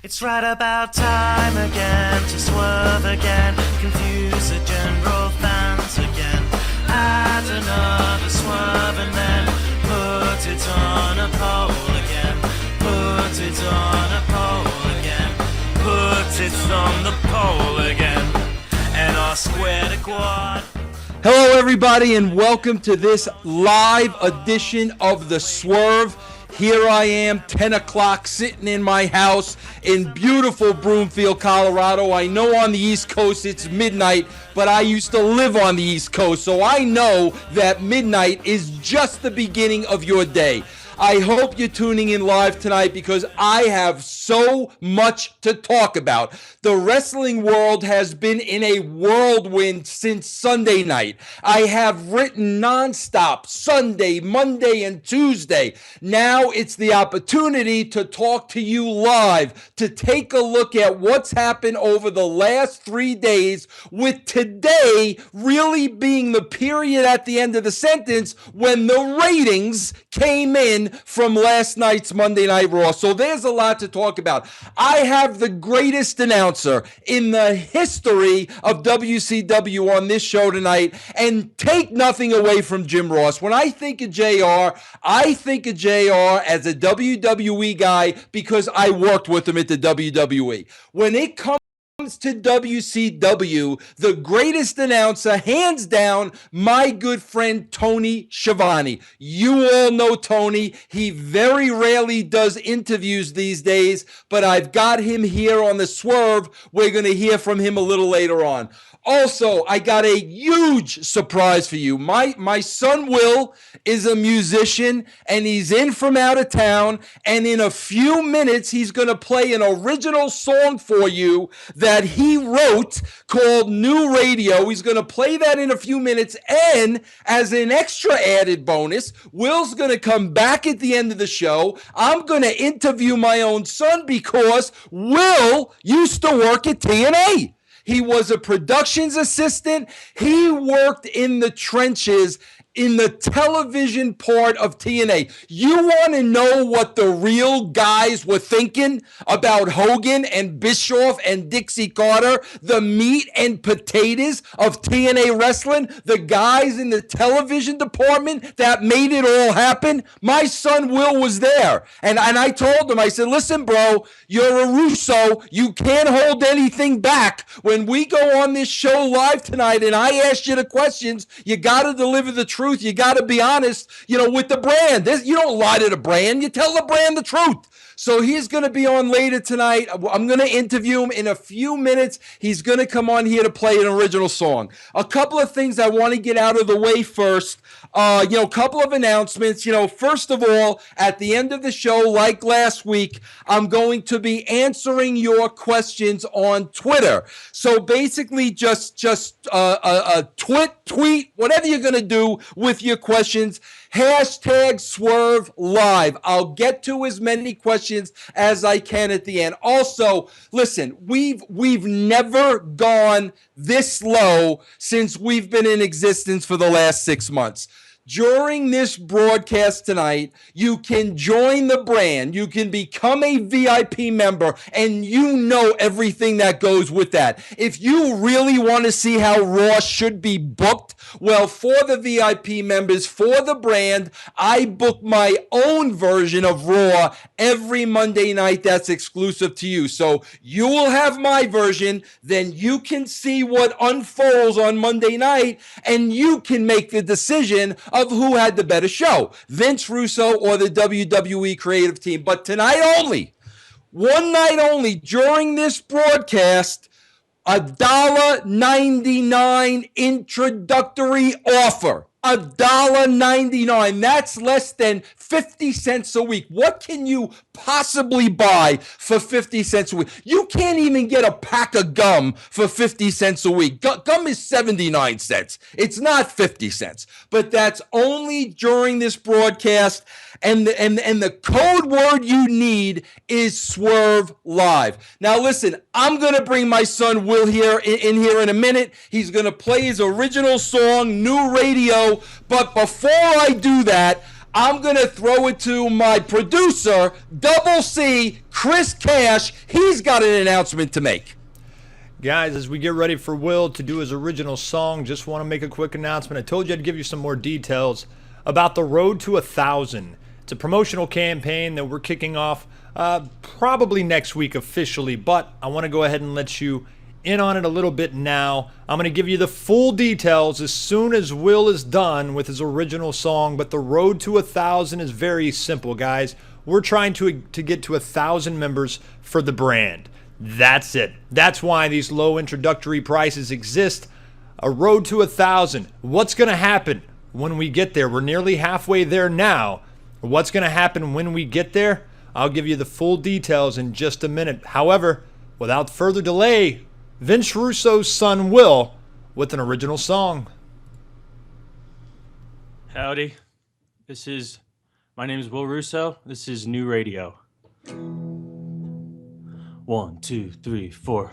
It's right about time again to swerve again, confuse the general fans again. Add another swerve and then put it on a poll again. Put it on a poll again. Put it on the poll again. And our square to quad. Hello everybody and welcome to this live edition of The Swerve. Here I am, 10 o'clock, sitting in my house in beautiful Broomfield, Colorado. I know on the East Coast it's midnight, but I used to live on the East Coast, so I know that midnight is just the beginning of your day. I hope you're tuning in live tonight because I have so much to talk about. The wrestling world has been in a whirlwind since Sunday night. I have written nonstop Sunday, Monday, and Tuesday. Now it's the opportunity to talk to you live, to take a look at what's happened over the last 3 days, with today really being the period at the end of the sentence when the ratings came in from last night's Monday Night Raw. So there's a lot to talk about. I have the greatest announcer in the history of WCW on this show tonight, and take nothing away from Jim Ross. When I think of JR, I think of JR as a WWE guy because I worked with him at the WWE. When it comes to WCW, the greatest announcer, hands down, my good friend Tony Schiavone. You all know Tony. He very rarely does interviews these days, but I've got him here on The Swerve. We're going to hear from him a little later on. Also, I got a huge surprise for you. My son Will is a musician, and he's in from out of town, and in a few minutes, he's going to play an original song for you that he wrote called New Radio. He's going to play that in a few minutes, and as an extra added bonus, Will's going to come back at the end of the show. I'm going to interview my own son because Will used to work at TNA. He was a productions assistant. He worked in the trenches in the television part of TNA. You want to know what the real guys were thinking about Hogan and Bischoff and Dixie Carter, the meat and potatoes of TNA wrestling, the guys in the television department that made it all happen? My son Will was there. And I told him, I said, listen, bro, you're a Russo. You can't hold anything back. When we go on this show live tonight and I ask you the questions, you got to deliver the truth. You got to be honest, with the brand. You don't lie to the brand. You tell the brand the truth. So he's going to be on later tonight. I'm going to interview him in a few minutes. He's going to come on here to play an original song. A couple of things I want to get out of the way first. A couple of announcements. First of all, at the end of the show, like last week, I'm going to be answering your questions on Twitter. So basically, just tweet, whatever you're going to do with your questions. Hashtag Swerve Live. I'll get to as many questions as I can at the end. Also, listen, we've never gone this low since we've been in existence for the last 6 months. During this broadcast tonight, you can join the brand. You can become a VIP member, and you know everything that goes with that. If you really want to see how Raw should be booked, well, for the VIP members, for the brand, I book my own version of Raw every Monday night that's exclusive to you. So you will have my version, then you can see what unfolds on Monday night, and you can make the decision of who had the better show, Vince Russo or the WWE creative team. But tonight only, one night only, during this broadcast, $1.99 introductory offer. $1.99. That's less than 50 cents a week. What can you possibly buy for 50 cents a week? You can't even get a pack of gum for 50 cents a week. Gum is 79 cents. It's not 50 cents. But that's only during this broadcast. And the code word you need is Swerve Live. Now listen, I'm going to bring my son Will here in a minute. He's going to play his original song, New Radio. But before I do that, I'm going to throw it to my producer, Double C, Chris Cash. He's got an announcement to make. Guys, as we get ready for Will to do his original song, just want to make a quick announcement. I told you I'd give you some more details about the Road to 1,000. It's a promotional campaign that we're kicking off probably next week officially, but I want to go ahead and let you in on it a little bit now. I'm going to give you the full details as soon as Will is done with his original song, but the Road to 1,000 is very simple, guys. We're trying to get to 1,000 members for the brand. That's it. That's why these low introductory prices exist. A road to 1,000. What's going to happen when we get there? We're nearly halfway there now. What's going to happen when we get there? I'll give you the full details in just a minute. However, without further delay, Vince Russo's son Will with an original song. Howdy. My name is Will Russo. This is New Radio. 1, 2, 3, 4.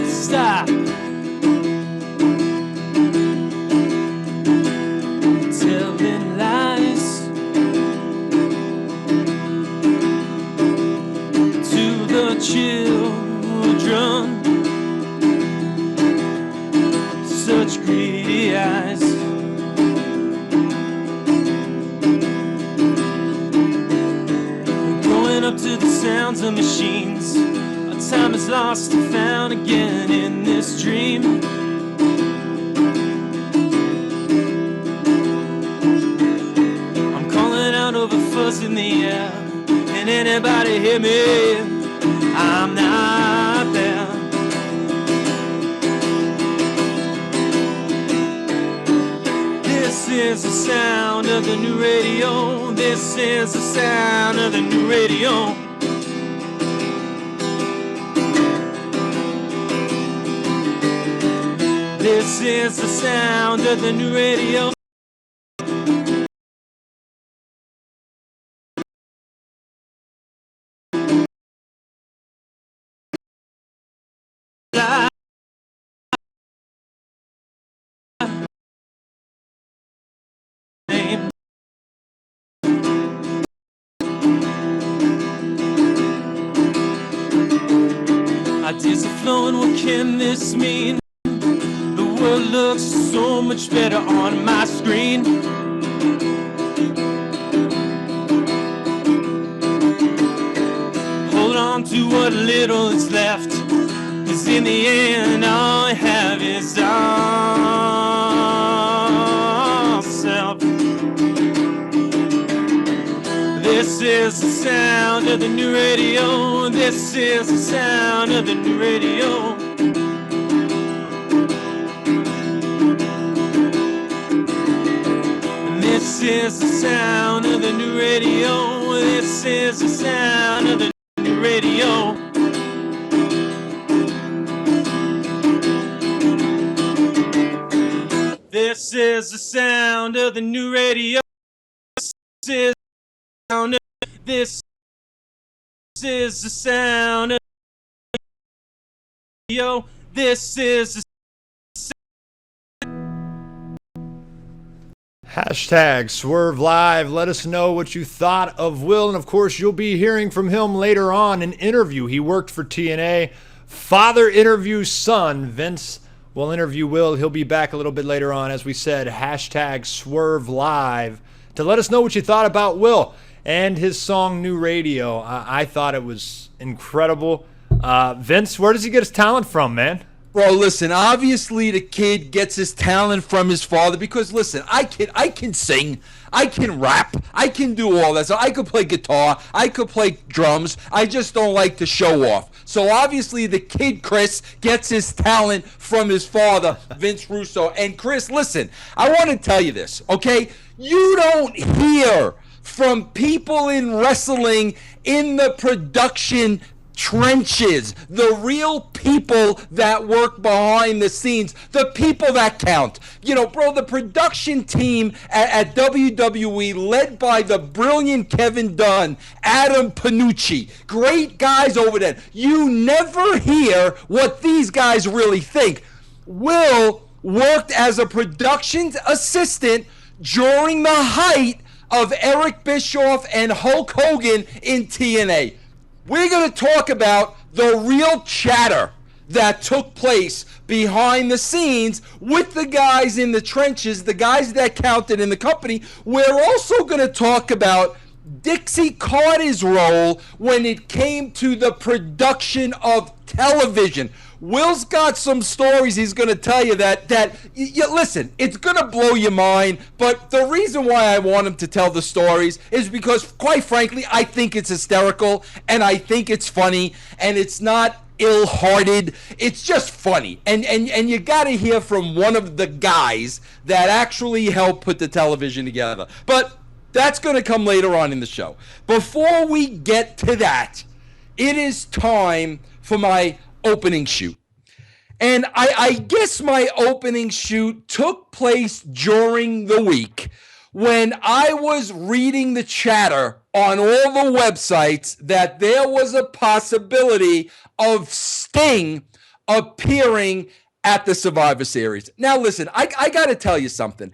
Stop. Telling lies to the children. Such greedy eyes. Growing up to the sounds of machines. Our time is lost and found again in this dream. Over fuzz in the air. Can anybody hear me? I'm not there. This is the sound of the new radio. This is the sound of the new radio. This is the sound of the new radio. Ideas are flowing, what can this mean? The world looks so much better on my screen. Hold on to what little is left, 'cause in the end all I have is ourself. This is the sound of the new radio. This is the sound of the new radio. This is the sound of the new radio. This is the sound of the new radio. This is the sound of the new radio. This is the sound of the radio. This is the Hashtag Swerve Live. Let us know what you thought of Will. And of course, you'll be hearing from him later on in an interview. He worked for TNA. Father interviews son. Vince will interview Will. He'll be back a little bit later on. As we said, hashtag Swerve Live to let us know what you thought about Will and his song New Radio. I thought it was incredible. Vince, where does he get his talent from, man? Bro, listen, obviously the kid gets his talent from his father because, listen, I can sing, I can rap, I can do all that. So I could play guitar, I could play drums, I just don't like to show off. So obviously the kid, Chris, gets his talent from his father, Vince Russo. And Chris, listen, I want to tell you this, okay? You don't hear from people in wrestling in the production trenches, the real people that work behind the scenes, the people that count. You know, bro, the production team at WWE, led by the brilliant Kevin Dunn, Adam Panucci, great guys over there. You never hear what these guys really think. Will worked as a production assistant during the height of Eric Bischoff and Hulk Hogan in TNA. We're going to talk about the real chatter that took place behind the scenes with the guys in the trenches, the guys that counted in the company. We're also going to talk about Dixie Carter's role when it came to the production of television. Will's got some stories he's going to tell you that listen, it's going to blow your mind, but the reason why I want him to tell the stories is because, quite frankly, I think it's hysterical, and I think it's funny, and it's not ill-hearted. It's just funny, and you got to hear from one of the guys that actually helped put the television together. But that's going to come later on in the show. Before we get to that, it is time for my opening shoot. And I guess my opening shoot took place during the week when I was reading the chatter on all the websites that there was a possibility of Sting appearing at the Survivor Series. Now listen, I got to tell you something.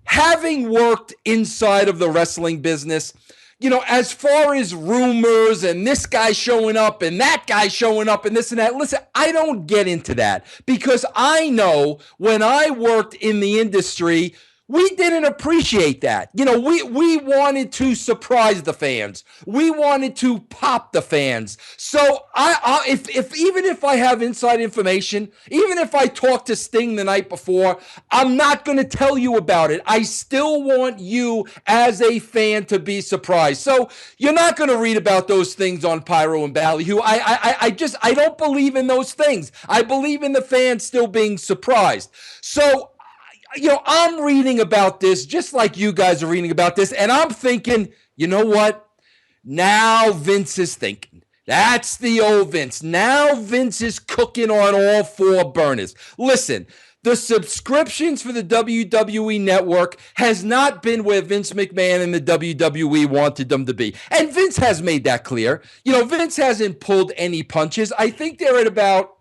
Having worked inside of the wrestling business, you know, as far as rumors and this guy showing up and that guy showing up and this and that, listen, I don't get into that because I know when I worked in the industry, we didn't appreciate that. You know, we wanted to surprise the fans. We wanted to pop the fans. So even if I have inside information, even if I talk to Sting the night before, I'm not going to tell you about it. I still want you as a fan to be surprised. So you're not going to read about those things on Pyro and Ballyhoo. I don't believe in those things. I believe in the fans still being surprised. So, you know, I'm reading about this just like you guys are reading about this, and I'm thinking, you know what? Now Vince is thinking. That's the old Vince. Now Vince is cooking on all four burners. Listen, the subscriptions for the WWE Network has not been where Vince McMahon and the WWE wanted them to be. And Vince has made that clear. You know, Vince hasn't pulled any punches. I think they're at about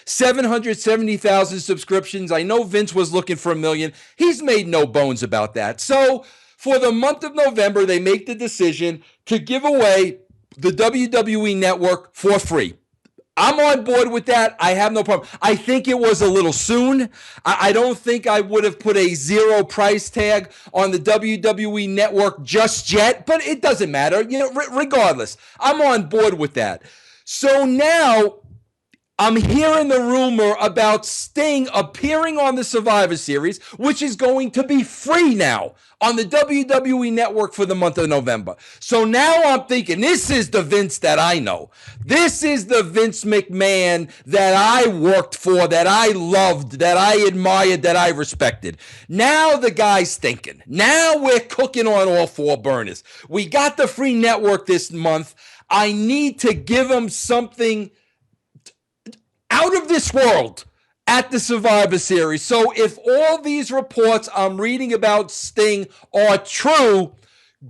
770,000 subscriptions. I know Vince was looking for 1 million. He's made no bones about that. So for the month of November, they make the decision to give away the WWE Network for free. I'm on board with that. I have no problem. I think it was a little soon. I don't think I would have put a zero price tag on the WWE Network just yet, but it doesn't matter. You know, regardless, I'm on board with that. So now I'm hearing the rumor about Sting appearing on the Survivor Series, which is going to be free now on the WWE Network for the month of November. So now I'm thinking, this is the Vince that I know. This is the Vince McMahon that I worked for, that I loved, that I admired, that I respected. Now the guy's thinking. Now we're cooking on all four burners. We got the free network this month. I need to give him something out of this world at the Survivor Series. So if all these reports I'm reading about Sting are true,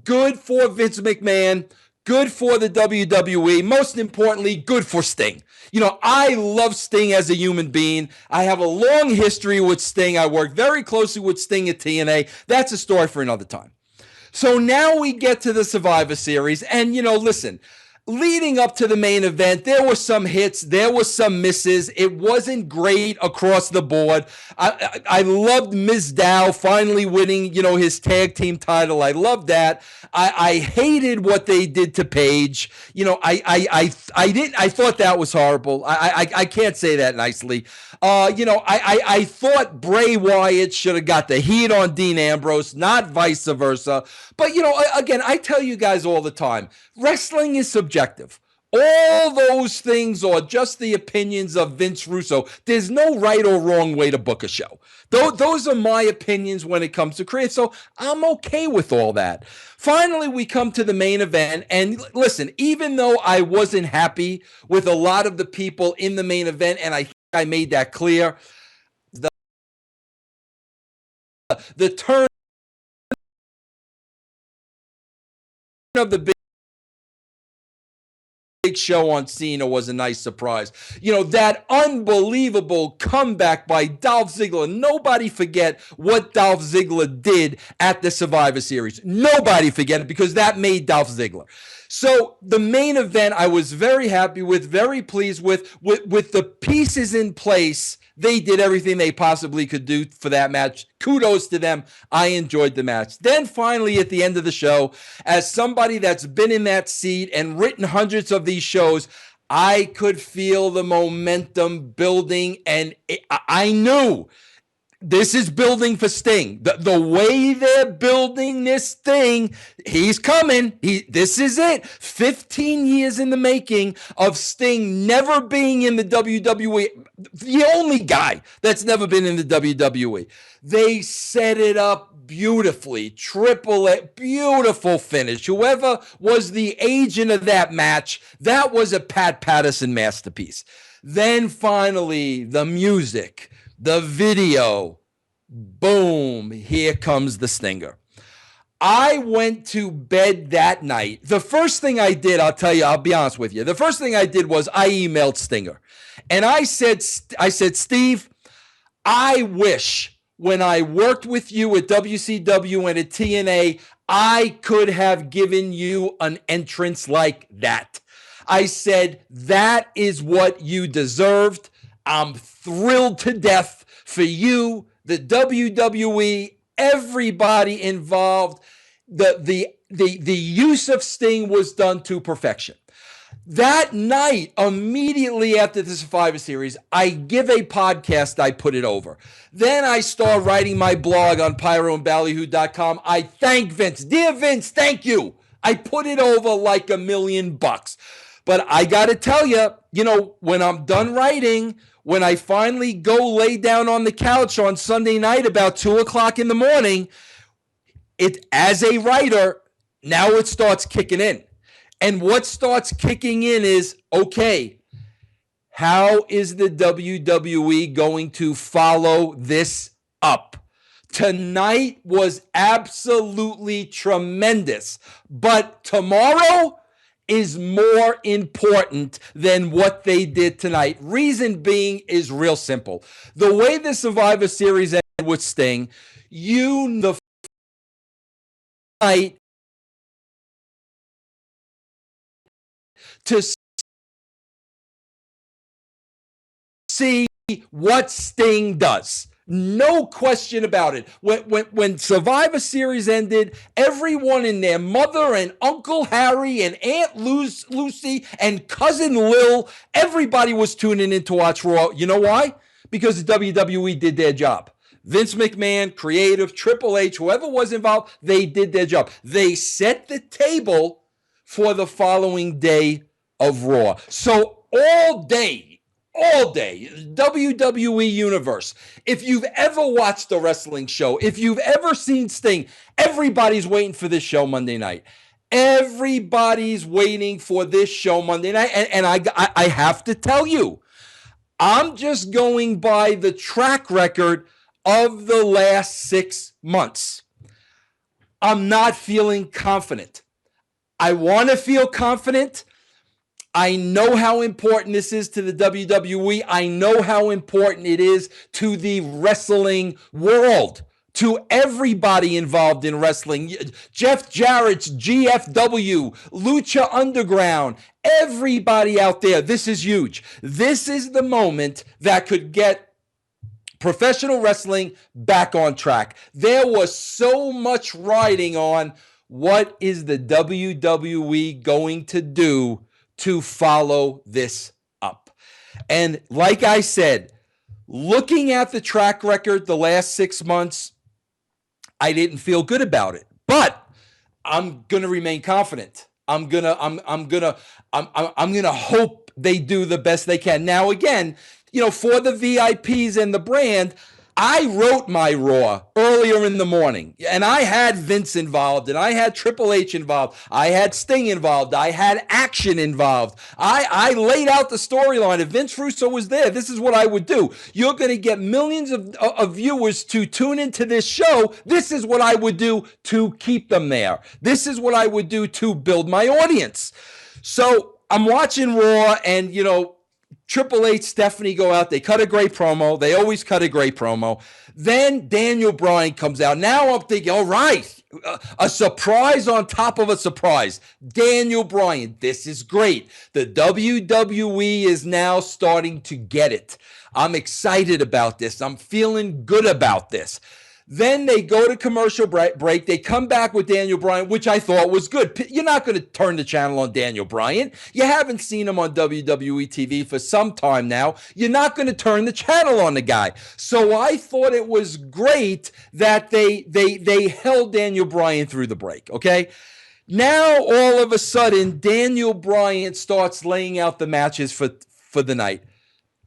good for Vince McMahon, good for the WWE, most importantly, good for Sting. You know, I love Sting as a human being. I have a long history with Sting. I worked very closely with Sting at TNA. That's a story for another time. So now we get to the Survivor Series, and, you know, listen, leading up to the main event, there were some hits, there were some misses. It wasn't great across the board. I loved Mizdow finally winning, you know, his tag team title. I loved that. I hated what they did to Paige. You know, I thought that was horrible. I can't say that nicely. You know, I thought Bray Wyatt should have got the heat on Dean Ambrose, not vice versa. But, you know, again, I tell you guys all the time, wrestling is subjective. All those things are just the opinions of Vince Russo. There's no right or wrong way to book a show. Those are my opinions when it comes to create. So I'm okay with all that. Finally, we come to the main event. And listen, even though I wasn't happy with a lot of the people in the main event, and I think I made that clear, the turn of the big show on Cena was a nice surprise. That unbelievable comeback by Dolph Ziggler. Nobody forget what Dolph Ziggler did at the Survivor Series. Nobody forget it, because that made Dolph Ziggler. So the main event, I was very happy with, very pleased with the pieces in place. They did everything they possibly could do for that match. Kudos to them. I enjoyed the match. Then finally, at the end of the show, as somebody that's been in that seat and written hundreds of these shows, I could feel the momentum building, and I knew this is building for Sting. The way they're building this thing, he's coming. This is it. 15 years in the making of Sting never being in the WWE. The only guy that's never been in the WWE. They set it up beautifully. Triple it. Beautiful finish. Whoever was the agent of that match, that was a Pat Patterson masterpiece. Then finally, the music. The video, boom, here comes the stinger. I went to bed that night. The first thing I did, I'll be honest with you. The first thing I did was I emailed Stinger. And I said, Steve, I wish when I worked with you at WCW and at TNA, I could have given you an entrance like that. I said, that is what you deserved. I'm thrilled to death for you, the WWE, everybody involved. The use of Sting was done to perfection. That night, immediately after the Survivor Series, I give a podcast, I put it over. Then I start writing my blog on pyroandballyhoo.com. I thank Vince. Dear Vince, thank you. I put it over like $1 million. But I got to tell you, when I'm done writing, when I finally go lay down on the couch on Sunday night about 2 o'clock in the morning, as a writer, now it starts kicking in. And what starts kicking in is, okay, how is the WWE going to follow this up? Tonight was absolutely tremendous, but tomorrow is more important than what they did tonight. Reason being is real simple. The way the Survivor Series ended with Sting, the fight to see what Sting does. No question about it. When Survivor Series ended, everyone and their mother and Uncle Harry and Aunt Lucy and Cousin Lil, everybody was tuning in to watch Raw. You know why? Because the WWE did their job. Vince McMahon, creative, Triple H, whoever was involved, they did their job. They set the table for the following day of Raw. So all day, WWE Universe, if you've ever watched a wrestling show, if you've ever seen Sting, everybody's waiting for this show Monday night. Everybody's waiting for this show Monday night. And I have to tell you, I'm just going by the track record of the last 6 months. I'm not feeling confident. I want to feel confident. I know how important this is to the WWE. I know how important it is to the wrestling world, to everybody involved in wrestling. Jeff Jarrett's GFW, Lucha Underground, everybody out there. This is huge. This is the moment that could get professional wrestling back on track. There was so much riding on what is the WWE going to do to follow this up. And like I said, looking at the track record the last 6 months, I didn't feel good about it. But I'm going to remain confident. I'm gonna hope they do the best they can. Now, again, for the VIPs and the brand, I wrote my Raw earlier in the morning, and I had Vince involved, and I had Triple H involved, I had Sting involved, I had Action involved. I laid out the storyline. If Vince Russo was there, this is what I would do. You're going to get millions of viewers to tune into this show. This is what I would do to keep them there. This is what I would do to build my audience. So I'm watching Raw, and, Triple H, Stephanie go out. They cut a great promo. They always cut a great promo. Then Daniel Bryan comes out. Now I'm thinking, all right, a surprise on top of a surprise. Daniel Bryan, this is great. The WWE is now starting to get it. I'm excited about this. I'm feeling good about this. Then they go to commercial break. They come back with Daniel Bryan, which I thought was good. You're not going to turn the channel on Daniel Bryan. You haven't seen him on WWE TV for some time now. You're not going to turn the channel on the guy. So I thought it was great that they held Daniel Bryan through the break, okay? Now, all of a sudden, Daniel Bryan starts laying out the matches for the night.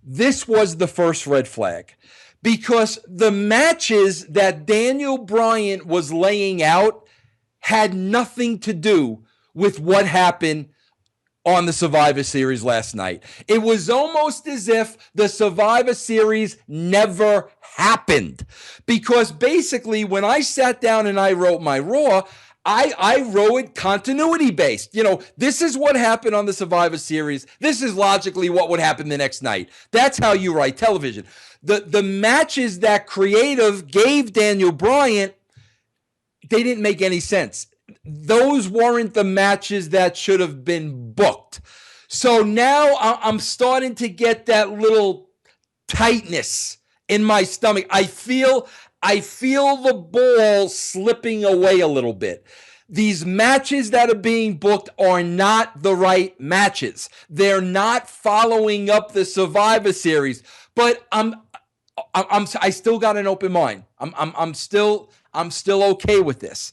This was the first red flag. Because the matches that Daniel Bryan was laying out had nothing to do with what happened on the Survivor Series last night. It was almost as if the Survivor Series never happened. Because basically, when I sat down and I wrote my Raw, I wrote it continuity based. This is what happened on the Survivor Series. This is logically what would happen the next night. That's how you write television. The matches that creative gave Daniel Bryan, they didn't make any sense. Those weren't the matches that should have been booked. So now I'm starting to get that little tightness in my stomach. I feel the ball slipping away a little bit. These matches that are being booked are not the right matches. They're not following up the Survivor Series. But I still got an open mind. I'm still okay with this.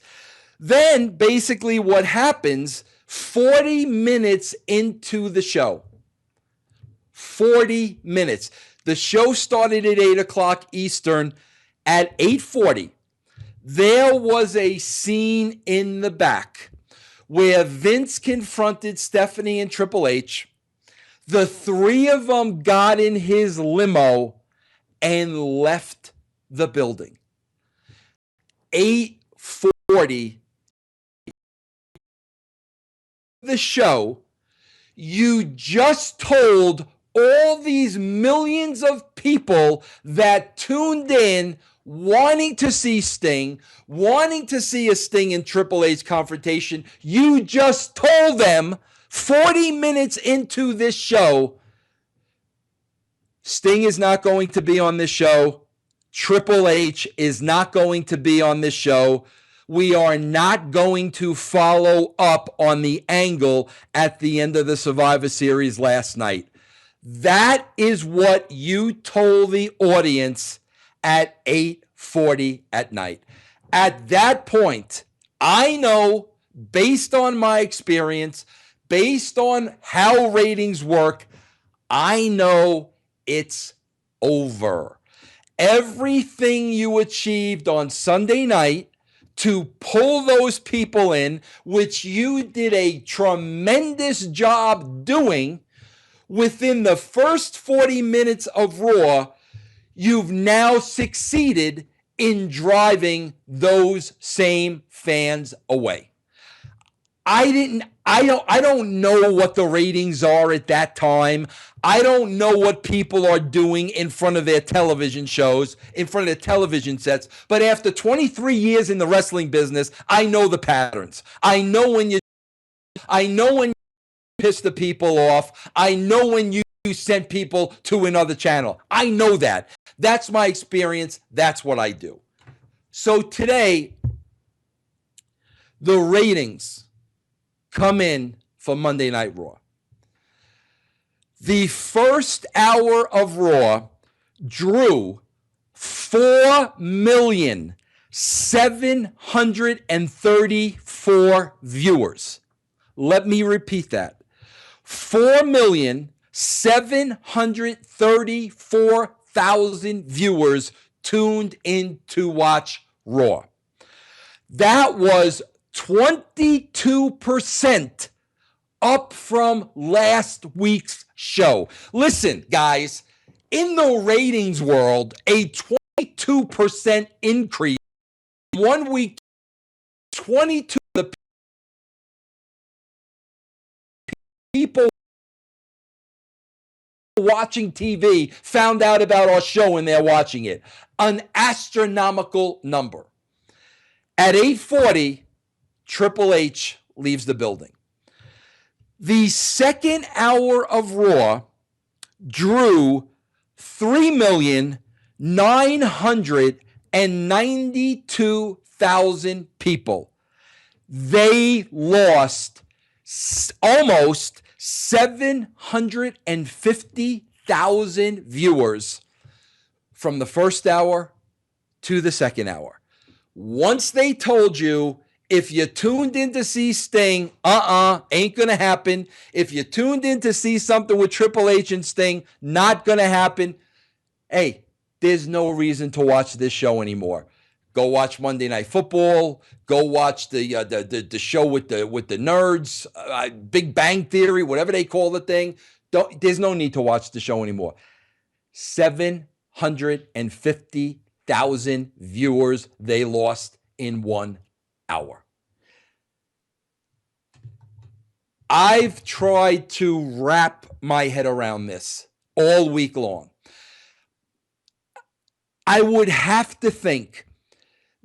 Then basically what happens 40 minutes into the show. 40 minutes. The show started at 8 o'clock Eastern. At 8:40, there was a scene in the back where Vince confronted Stephanie and Triple H. The three of them got in his limo and left the building. 8:40, the show, you just told all these millions of people that tuned in wanting to see Sting, wanting to see a Sting and Triple H confrontation, you just told them 40 minutes into this show, Sting is not going to be on this show. Triple H is not going to be on this show. We are not going to follow up on the angle at the end of the Survivor Series last night. That is what you told the audience at 8:40 at night. At that point, I know, based on my experience, based on how ratings work, I know it's over. Everything you achieved on Sunday night to pull those people in, which you did a tremendous job doing, within the first 40 minutes of Raw, you've now succeeded in driving those same fans away. I don't know what the ratings are at that time. I don't know what people are doing in front of their television shows, in front of their television sets. But after 23 years in the wrestling business, I know the patterns. I know when you piss the people off. I know when you send people to another channel. I know that. That's my experience. That's what I do. So today, the ratings come in for Monday Night Raw. The first hour of Raw drew 4,734,000 viewers. Let me repeat that. 4,734,000 viewers tuned in to watch Raw. That was 22% up from last week's show. Listen, guys, in the ratings world, a 22% increase in 1 week, 22 of the people watching TV found out about our show and they're watching it. An astronomical number. At 8:40, Triple H leaves the building. The second hour of Raw drew 3,992,000 people. They lost almost 750,000 viewers from the first hour to the second hour. Once they told you, if you tuned in to see Sting, ain't gonna happen. If you tuned in to see something with Triple H and Sting, not gonna happen. Hey, there's no reason to watch this show anymore. Go watch Monday Night Football. Go watch the show with the nerds, Big Bang Theory, whatever they call the thing. There's no need to watch the show anymore. 750,000 viewers they lost in 1 hour. I've tried to wrap my head around this all week long. I would have to think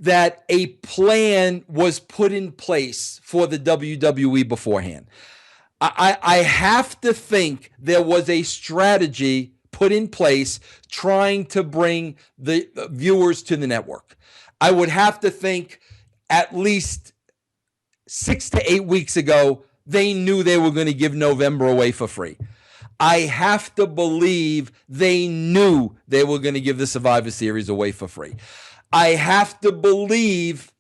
that a plan was put in place for the WWE beforehand. I have to think there was a strategy put in place trying to bring the viewers to the network. I would have to think at least 6 to 8 weeks ago, they knew they were going to give November away for free. I have to believe they knew they were going to give the Survivor Series away for free. I have to believe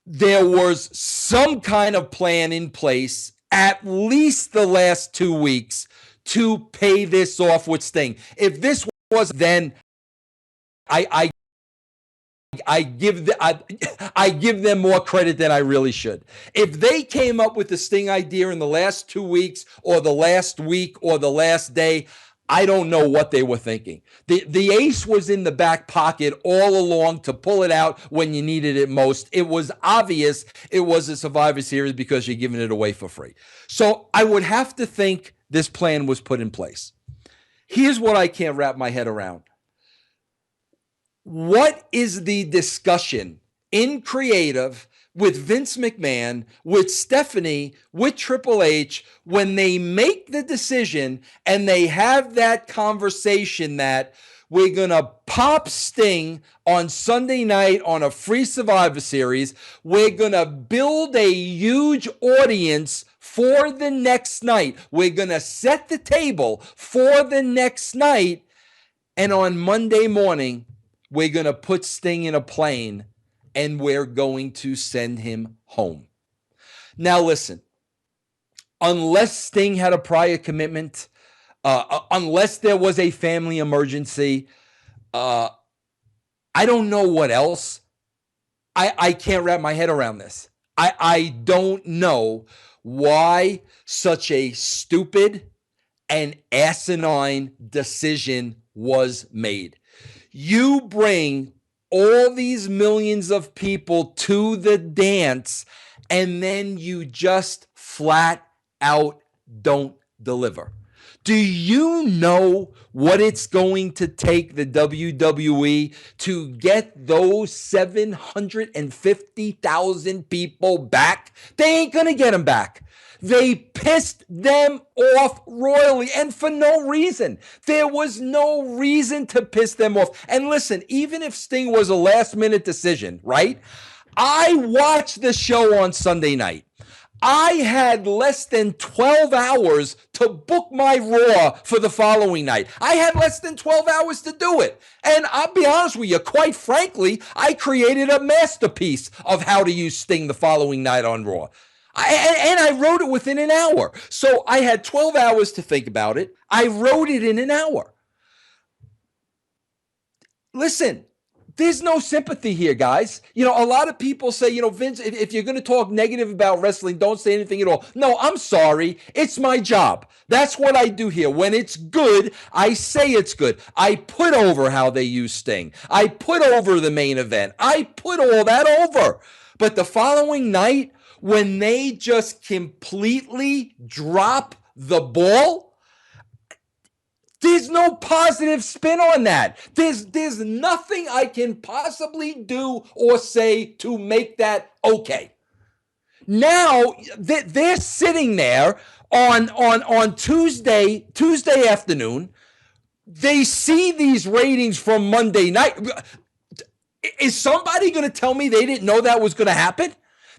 there was some kind of plan in place at least the last 2 weeks to pay this off with Sting. If this was then, I give them more credit than I really should. If they came up with the Sting idea in the last 2 weeks or the last week or the last day, I don't know what they were thinking. The ace was in the back pocket all along to pull it out when you needed it most. It was obvious it was a Survivor Series because you're giving it away for free. So I would have to think this plan was put in place. Here's what I can't wrap my head around. What is the discussion in creative with Vince McMahon, with Stephanie, with Triple H, when they make the decision and they have that conversation that we're going to pop Sting on Sunday night on a free Survivor Series. We're going to build a huge audience for the next night. We're going to set the table for the next night. And on Monday morning, we're going to put Sting in a plane and we're going to send him home. Now, listen, unless Sting had a prior commitment, unless there was a family emergency, I don't know what else. I can't wrap my head around this. I don't know why such a stupid and asinine decision was made. You bring all these millions of people to the dance, and then you just flat out don't deliver. Do you know what it's going to take the WWE to get those 750,000 people back? They ain't going to get them back. They pissed them off royally, and for no reason. There was no reason to piss them off. And listen, even if Sting was a last-minute decision, right? I watched the show on Sunday night. I had less than 12 hours to book my Raw for the following night. I had less than 12 hours to do it. And I'll be honest with you, quite frankly, I created a masterpiece of how to use Sting the following night on Raw. And I wrote it within an hour. So I had 12 hours to think about it. I wrote it in an hour. Listen, there's no sympathy here, guys. You know, a lot of people say, you know, Vince, if you're going to talk negative about wrestling, don't say anything at all. No, I'm sorry. It's my job. That's what I do here. When it's good, I say it's good. I put over how they use Sting. I put over the main event. I put all that over. But the following night, when they just completely drop the ball, there's no positive spin on that. There's nothing I can possibly do or say to make that okay. Now they're sitting there on Tuesday afternoon. They see these ratings from Monday night. Is somebody going to tell me they didn't know that was going to happen?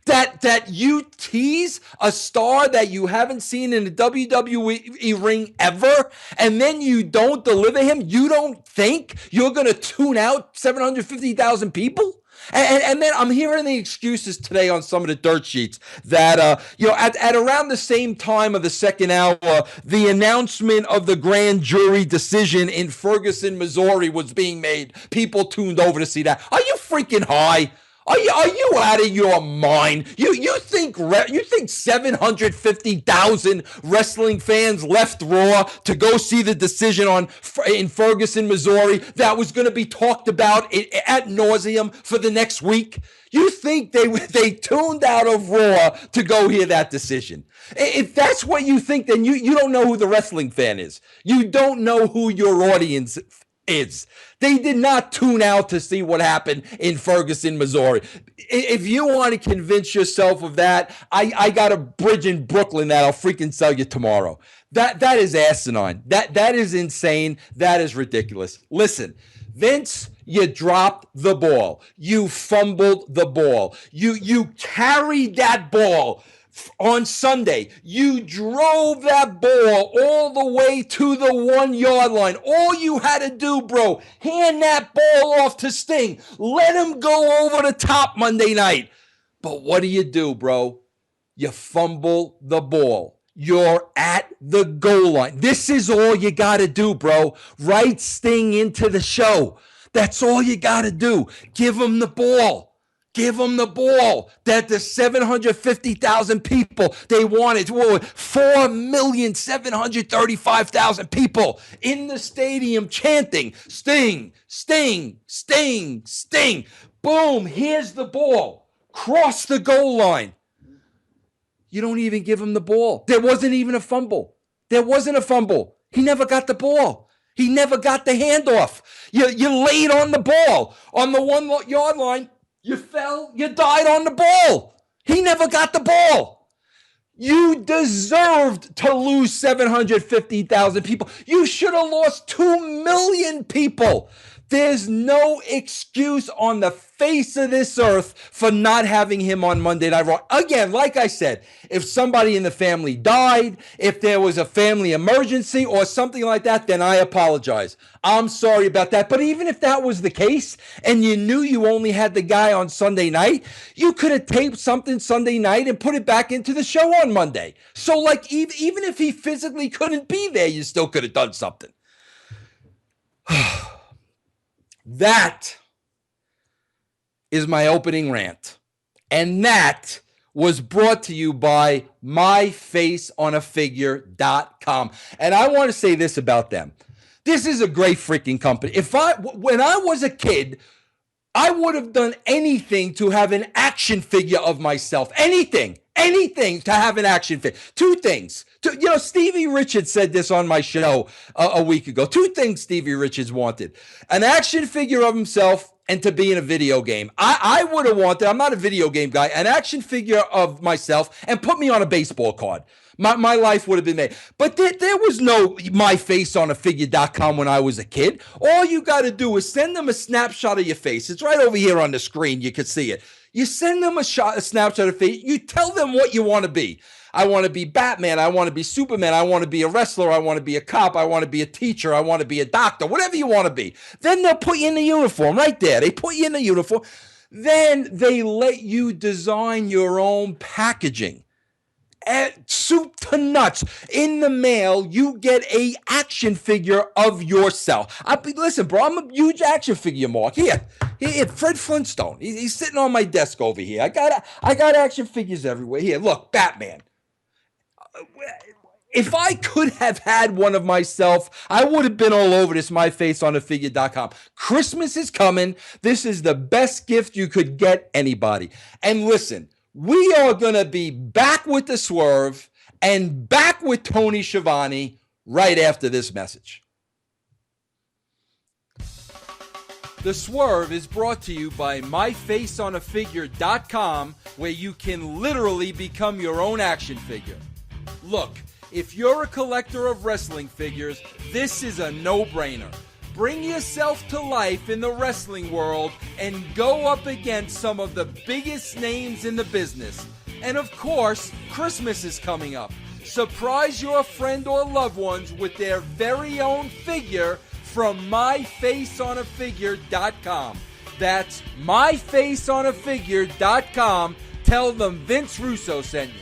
That you tease a star that you haven't seen in the WWE ring ever, and then you don't deliver him? You don't think you're going to tune out 750,000 people? And then I'm hearing the excuses today on some of the dirt sheets that, you know, at around the same time of the second hour, the announcement of the grand jury decision in Ferguson, Missouri was being made. People tuned over to see that. Are you freaking high? Are you out of your mind? You think 750,000 wrestling fans left Raw to go see the decision in Ferguson, Missouri that was going to be talked about ad nauseum for the next week? You think they tuned out of Raw to go hear that decision? If that's what you think, then you don't know who the wrestling fan is. You don't know who your audience is. They did not tune out to see what happened in Ferguson, Missouri. If you want to convince yourself of that, I got a bridge in Brooklyn that I'll freaking sell you tomorrow. That is asinine. That is insane. That is ridiculous. Listen, Vince, you dropped the ball. You fumbled the ball. You carried that ball. On Sunday, you drove that ball all the way to the 1 yard line. All you had to do, bro, hand that ball off to Sting. Let him go over the top Monday night. But what do, bro? You fumble the ball. You're at the goal line. This is all you got to do, bro. Write Sting into the show. That's all you got to do. Give him the ball. Give them the ball that the 750,000 people they wanted. 4,735,000 people in the stadium chanting, Sting, Sting, Sting, Sting. Boom, here's the ball. Cross the goal line. You don't even give him the ball. There wasn't even a fumble. There wasn't a fumble. He never got the ball. He never got the handoff. You laid on the ball on the 1 yard line. You fell, you died on the ball. He never got the ball. You deserved to lose 750,000 people. You should have lost 2 million people. There's no excuse on the face of this earth for not having him on Monday Night Raw. Again, like I said, if somebody in the family died, if there was a family emergency or something like that, then I apologize. I'm sorry about that. But even if that was the case and you knew you only had the guy on Sunday night, you could have taped something Sunday night and put it back into the show on Monday. So like even if he physically couldn't be there, you still could have done something. That is my opening rant. And that was brought to you by myfaceonafigure.com. And I want to say this about them. This is a great freaking company. When I was a kid, I would have done anything to have an action figure of myself. Anything to have an action figure. Two things. Stevie Richards said this on my show a week ago. Two things Stevie Richards wanted: an action figure of himself and to be in a video game. I would have wanted, I'm not a video game guy, an action figure of myself and put me on a baseball card. My life would have been made. But there was no myfaceonafigure.com when I was a kid. All you got to do is send them a snapshot of your face. It's right over here on the screen. You can see it. You send them a snapshot of face. You tell them what you want to be. I want to be Batman. I want to be Superman. I want to be a wrestler. I want to be a cop. I want to be a teacher. I want to be a doctor. Whatever you want to be. Then they'll put you in the uniform right there. They put you in the uniform. Then they let you design your own packaging. soup to nuts. In the mail, you get a action figure of yourself. Listen, bro, I'm a huge action figure mark. Here, Fred Flintstone. He's sitting on my desk over here. I got action figures everywhere. Here, look, Batman. If I could have had one of myself, I would have been all over this, myfaceonafigure.com. Christmas is coming. This is the best gift you could get anybody. And listen, we are going to be back with the Swerve and back with Tony Schiavone right after this message. The Swerve is brought to you by myfaceonafigure.com, where you can literally become your own action figure. Look, if you're a collector of wrestling figures, this is a no-brainer. Bring yourself to life in the wrestling world and go up against some of the biggest names in the business. And of course, Christmas is coming up. Surprise your friend or loved ones with their very own figure from myfaceonafigure.com. That's myfaceonafigure.com. Tell them Vince Russo sent you.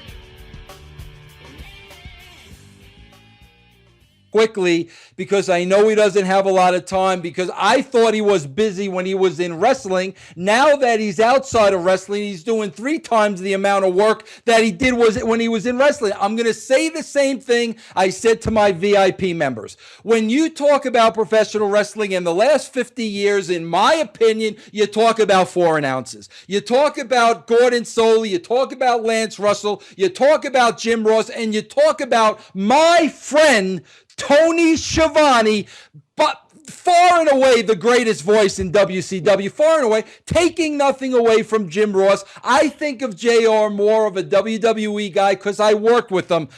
Quickly, because I know he doesn't have a lot of time, because I thought he was busy when he was in wrestling. Now that he's outside of wrestling, he's doing 3 times the amount of work that he did when he was in wrestling. I'm going to say the same thing I said to my VIP members. When you talk about professional wrestling in the last 50 years, in my opinion, you talk about foreign ounces. You talk about Gordon Soley, you talk about Lance Russell, you talk about Jim Ross, and you talk about my friend Tony Schiavone, but far and away the greatest voice in WCW, far and away, taking nothing away from Jim Ross. I think of JR more of a WWE guy because I worked with him.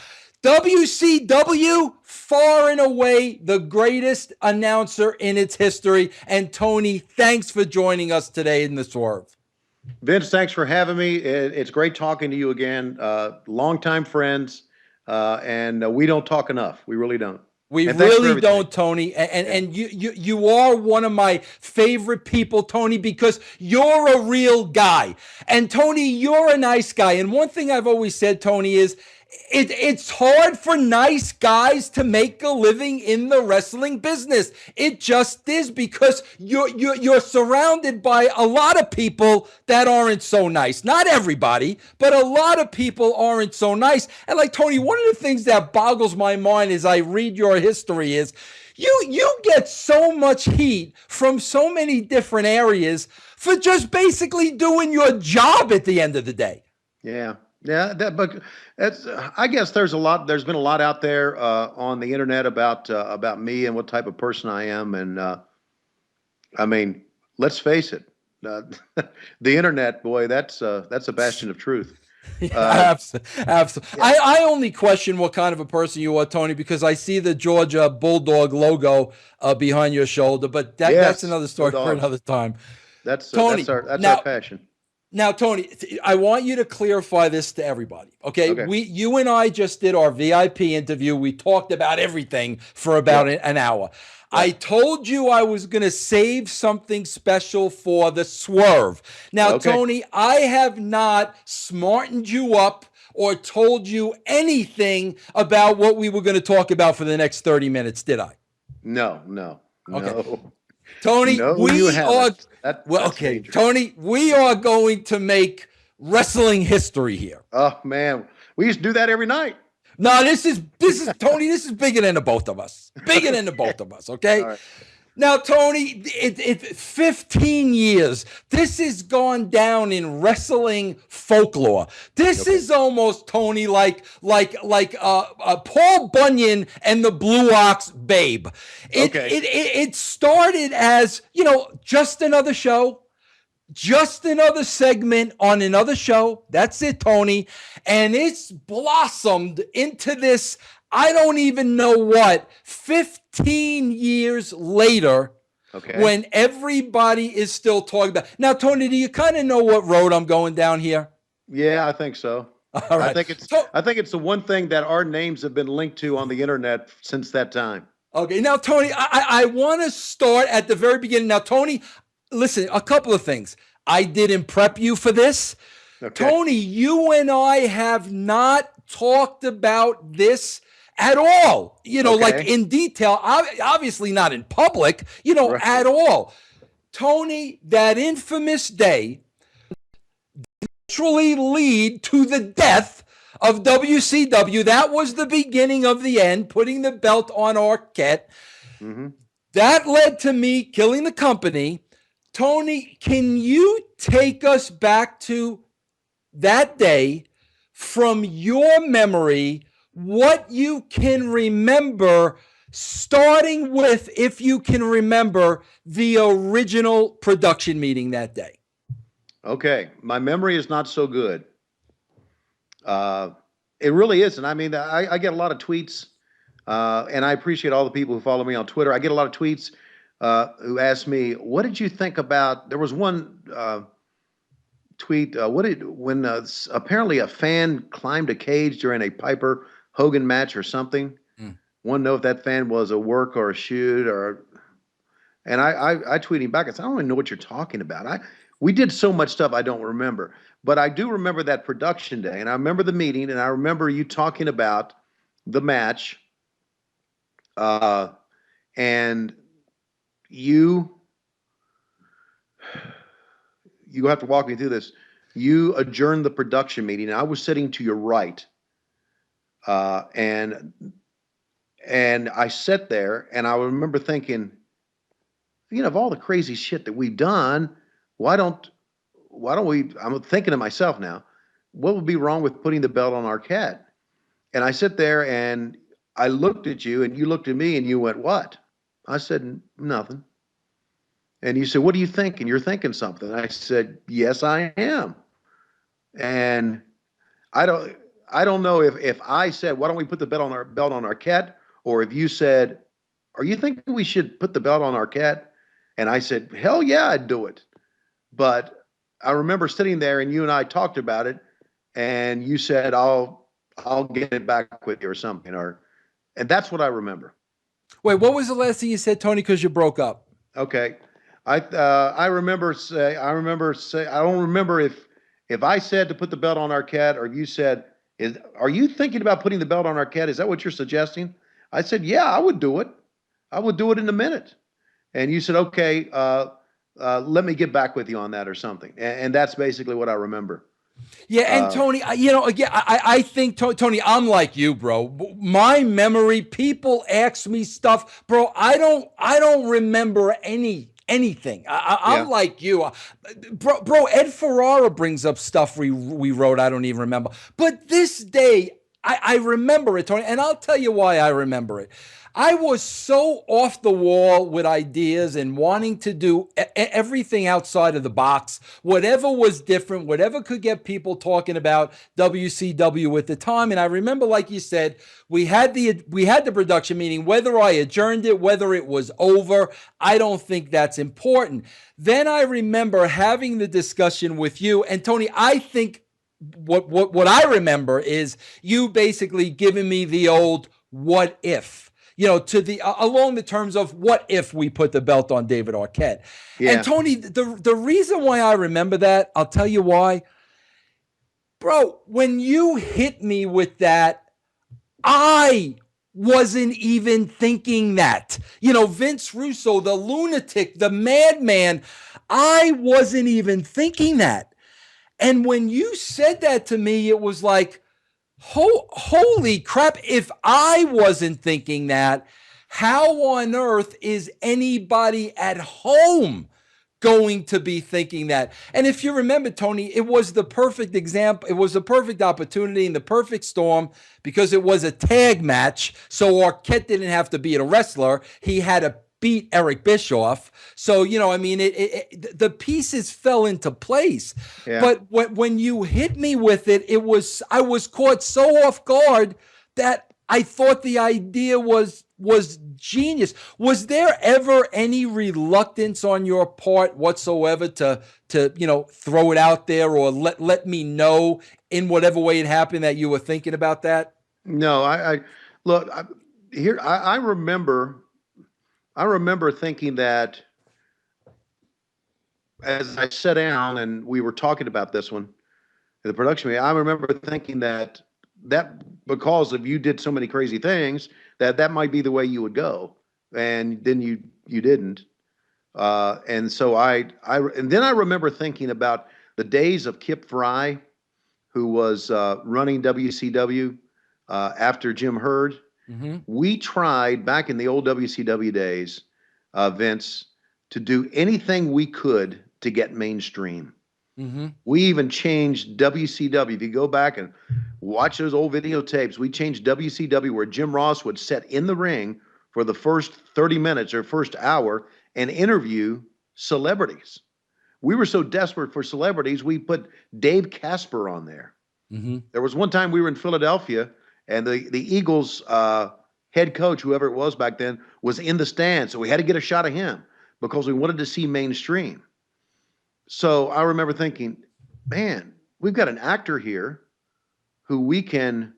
WCW, far and away the greatest announcer in its history. And Tony, thanks for joining us today in the Swerve. Vince, thanks for having me. It's great talking to you again. Longtime friends, and we don't talk enough. We really don't. We really don't, Tony. And you are one of my favorite people, Tony, because you're a real guy. And Tony, you're a nice guy. And one thing I've always said, Tony, is it's hard for nice guys to make a living in the wrestling business. It just is, because you're surrounded by a lot of people that aren't so nice. Not everybody, but a lot of people aren't so nice. And like, Tony, one of the things that boggles my mind as I read your history is you get so much heat from so many different areas for just basically doing your job at the end of the day. Yeah. Yeah, but that's. I guess there's been a lot out there on the internet about me and what type of person I am, and I mean, let's face it, the internet, boy, that's a bastion of truth. Absolutely. Yeah. I only question what kind of a person you are, Tony, because I see the Georgia Bulldog logo behind your shoulder, but that's another story for another time. Tony, that's our passion. Now, Tony, I want you to clarify this to everybody, okay? You and I just did our VIP interview. We talked about everything for about an hour. I told you I was going to save something special for the Swerve. Now, Tony, I have not smartened you up or told you anything about what we were going to talk about for the next 30 minutes, did I? No. Okay. Tony, Tony, we are going to make wrestling history here. Oh man, we used to do that every night. No, this is Tony. This is bigger than the both of us. Bigger than the both of us. Okay. Right. Now, Tony, it's 15 years. This has gone down in wrestling folklore. This is almost, Tony, like Paul Bunyan and the Blue Ox Babe. It started as, just another show, just another segment on another show. That's it, Tony. And it's blossomed into this, I don't even know what, 15 years later, when everybody is still talking about. Now, Tony, do you kind of know what road I'm going down here? Yeah, I think so. All right. I think it's the one thing that our names have been linked to on the internet since that time. Okay, now, Tony, I want to start at the very beginning. Now, Tony, listen, a couple of things. I didn't prep you for this. Tony, you and I have not talked about this at all, like Okay. in detail, obviously not in public, Right. at all. Tony, that infamous day literally lead to the death of WCW. That was the beginning of the end, putting the belt on Arquette. Mm-hmm. That led to me killing the company. Tony, can you take us back to that day from your memory, what you can remember, starting with, if you can remember, the original production meeting that day? Okay. My memory is not so good. It really isn't. I mean, I get a lot of tweets, and I appreciate all the people who follow me on Twitter. I get a lot of tweets who ask me, "What did you think about?" There was one tweet. When apparently a fan climbed a cage during a Piper Hogan match or something? Want to know if that fan was a work or a shoot or? And I tweeted him back. I said, "I don't even know what you're talking about. We did so much stuff I don't remember, but I do remember that production day, and I remember the meeting, and I remember you talking about the match, and you have to walk me through this. You adjourned the production meeting, and I was sitting to your right, and I sat there, and I remember thinking, of all the crazy shit that we've done, why don't we? I'm thinking to myself now, what would be wrong with putting the belt on Arquette? And I sit there and I looked at you, and you looked at me, and you went, "What?" I said, "Nothing." And you said, "What do you think?" And you're thinking something. I said, "Yes, I am." And I don't know if I said, "Why don't we put the belt on Arquette?" Or if you said, "Are you thinking we should put the belt on Arquette?" And I said, "Hell yeah, I'd do it." But I remember sitting there and you and I talked about it, and you said, "I'll get it back with you," or something, and that's what I remember. Wait, what was the last thing you said, Tony? Because you broke up. Okay. I remember say I don't remember if I said to put the belt on Arquette or you said, are you thinking about putting the belt on Arquette? Is that what you're suggesting? I said, "Yeah, I would do it. I would do it in a minute." And you said, "Okay, let me get back with you on that," or something. And that's basically what I remember. Yeah, and Tony, again, I think, Tony, I'm like you, bro. My memory, people ask me stuff, bro. I don't remember anything. I'm Yeah. like you, bro. Ed Ferrara brings up stuff we wrote. I don't even remember. But this day, I remember it, Tony, and I'll tell you why I remember it. I was so off the wall with ideas and wanting to do everything outside of the box, whatever was different, whatever could get people talking about WCW at the time. And I remember, like you said, we had the production meeting. Whether I adjourned it, whether it was over, I don't think that's important. Then I remember having the discussion with you, and Tony, I think what I remember is you basically giving me the old "what if." To the along the terms of what if we put the belt on David Arquette. Yeah. And Tony, the reason why I remember that, I'll tell you why. Bro, when you hit me with that, I wasn't even thinking that. Vince Russo, the lunatic, the madman, I wasn't even thinking that. And when you said that to me, it was like, holy crap, if I wasn't thinking that, how on earth is anybody at home going to be thinking that? And if you remember, Tony, it was the perfect example. It was the perfect opportunity and the perfect storm because it was a tag match. So Arquette didn't have to be a wrestler. He had to beat Eric Bischoff. So, the pieces fell into place. Yeah. But when you hit me with it, I was caught so off guard that I thought the idea was genius. Was there ever any reluctance on your part whatsoever to throw it out there or let me know in whatever way it happened that you were thinking about that? No, I look here. I remember thinking that as I sat down and we were talking about this one in the production meeting, I remember thinking that because of you did so many crazy things that might be the way you would go, and then you didn't. And so and then I remember thinking about the days of Kip Fry, who was running WCW after Jim Herd. Mm-hmm. We tried back in the old WCW days, Vince, to do anything we could to get mainstream. Mm-hmm. We even changed WCW. If you go back and watch those old videotapes, we changed WCW where Jim Ross would sit in the ring for the first 30 minutes or first hour and interview celebrities. We were so desperate for celebrities, we put Dave Casper on there. Mm-hmm. There was one time we were in Philadelphia, and the Eagles head coach, whoever it was back then, was in the stand. So we had to get a shot of him because we wanted to see mainstream. So I remember thinking, man, we've got an actor here who we can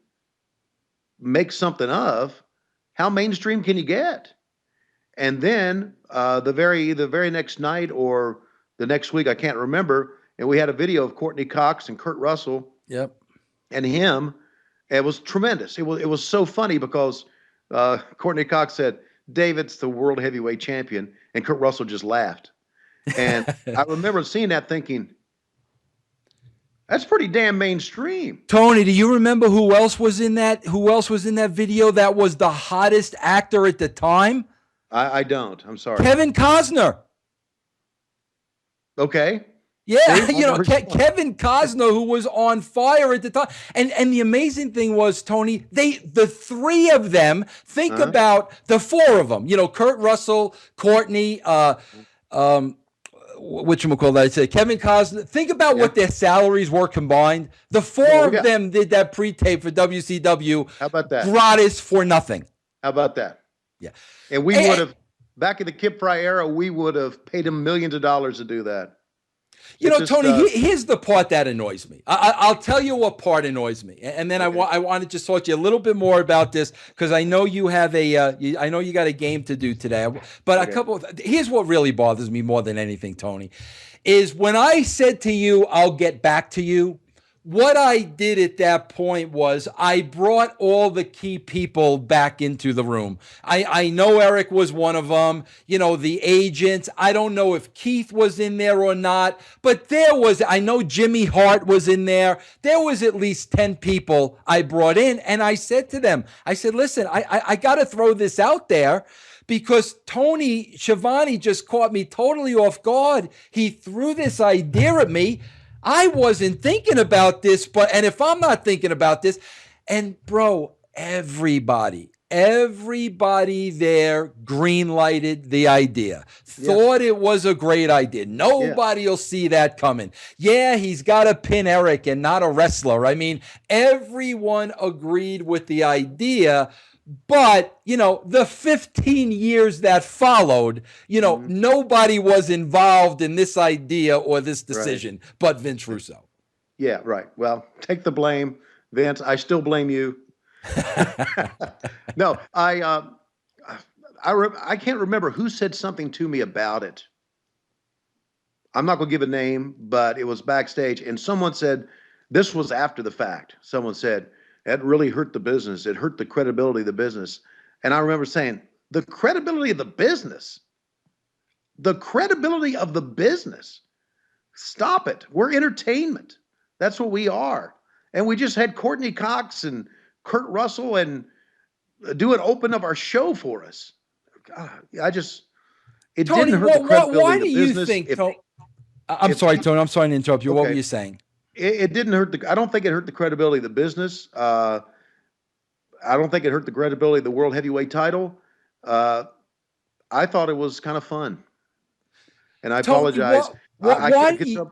make something of. How mainstream can you get? And then the very next night or the next week, I can't remember, and we had a video of Courtney Cox and Kurt Russell. Yep. And him. It was tremendous. It was so funny because Courtney Cox said, "David's the world heavyweight champion," and Kurt Russell just laughed. And I remember seeing that, thinking, that's pretty damn mainstream. Tony, do you remember who else was in that? Who else was in that video that was the hottest actor at the time? I don't. I'm sorry. Kevin Costner. Okay. Yeah, Kevin Costner, who was on fire at the time. And the amazing thing was, Tony, the three of them, think about the four of them, Kurt Russell, Courtney, whatchamacallit, I'd say, Kevin Costner. Think about what their salaries were combined. The four of them did that pre-tape for WCW. How about that? Gratis for nothing. How about that? Yeah. And we would have, back in the Kip Fry era, we would have paid him millions of dollars to do that. Tony, here's the part that annoys me. I'll tell you what part annoys me, and then I want to just talk to you a little bit more about this because I know you have I know you got a game to do today. But here's what really bothers me more than anything, Tony, is when I said to you, "I'll get back to you." What I did at that point was I brought all the key people back into the room. I know Eric was one of them, the agents. I don't know if Keith was in there or not, but I know Jimmy Hart was in there. There was at least 10 people I brought in, and I said to them, listen, I got to throw this out there because Tony Schiavone just caught me totally off guard. He threw this idea at me. I wasn't thinking about this, and if I'm not thinking about this, and bro, everybody there green lighted the idea, thought it was a great idea. Nobody will see that coming. Yeah, he's got to pin Eric and not a wrestler. I mean, everyone agreed with the idea. But, the 15 years that followed, nobody was involved in this idea or this decision but Vince Russo. Yeah, right. Well, take the blame, Vince. I still blame you. No, I can't remember who said something to me about it. I'm not going to give a name, but it was backstage. And someone said, this was after the fact. Someone said, that really hurt the business. It hurt the credibility of the business. And I remember saying, the credibility of the business? The credibility of the business? Stop it. We're entertainment. That's what we are. And we just had Courtney Cox and Kurt Russell and do an open of our show for us. God, it Tony, didn't hurt the credibility why of the do you business. think, I'm sorry, Tony, I'm sorry to interrupt you. What were you saying? It didn't hurt I don't think it hurt the credibility of the business. I don't think it hurt the credibility of the world heavyweight title. I thought it was kind of fun. And I apologize. I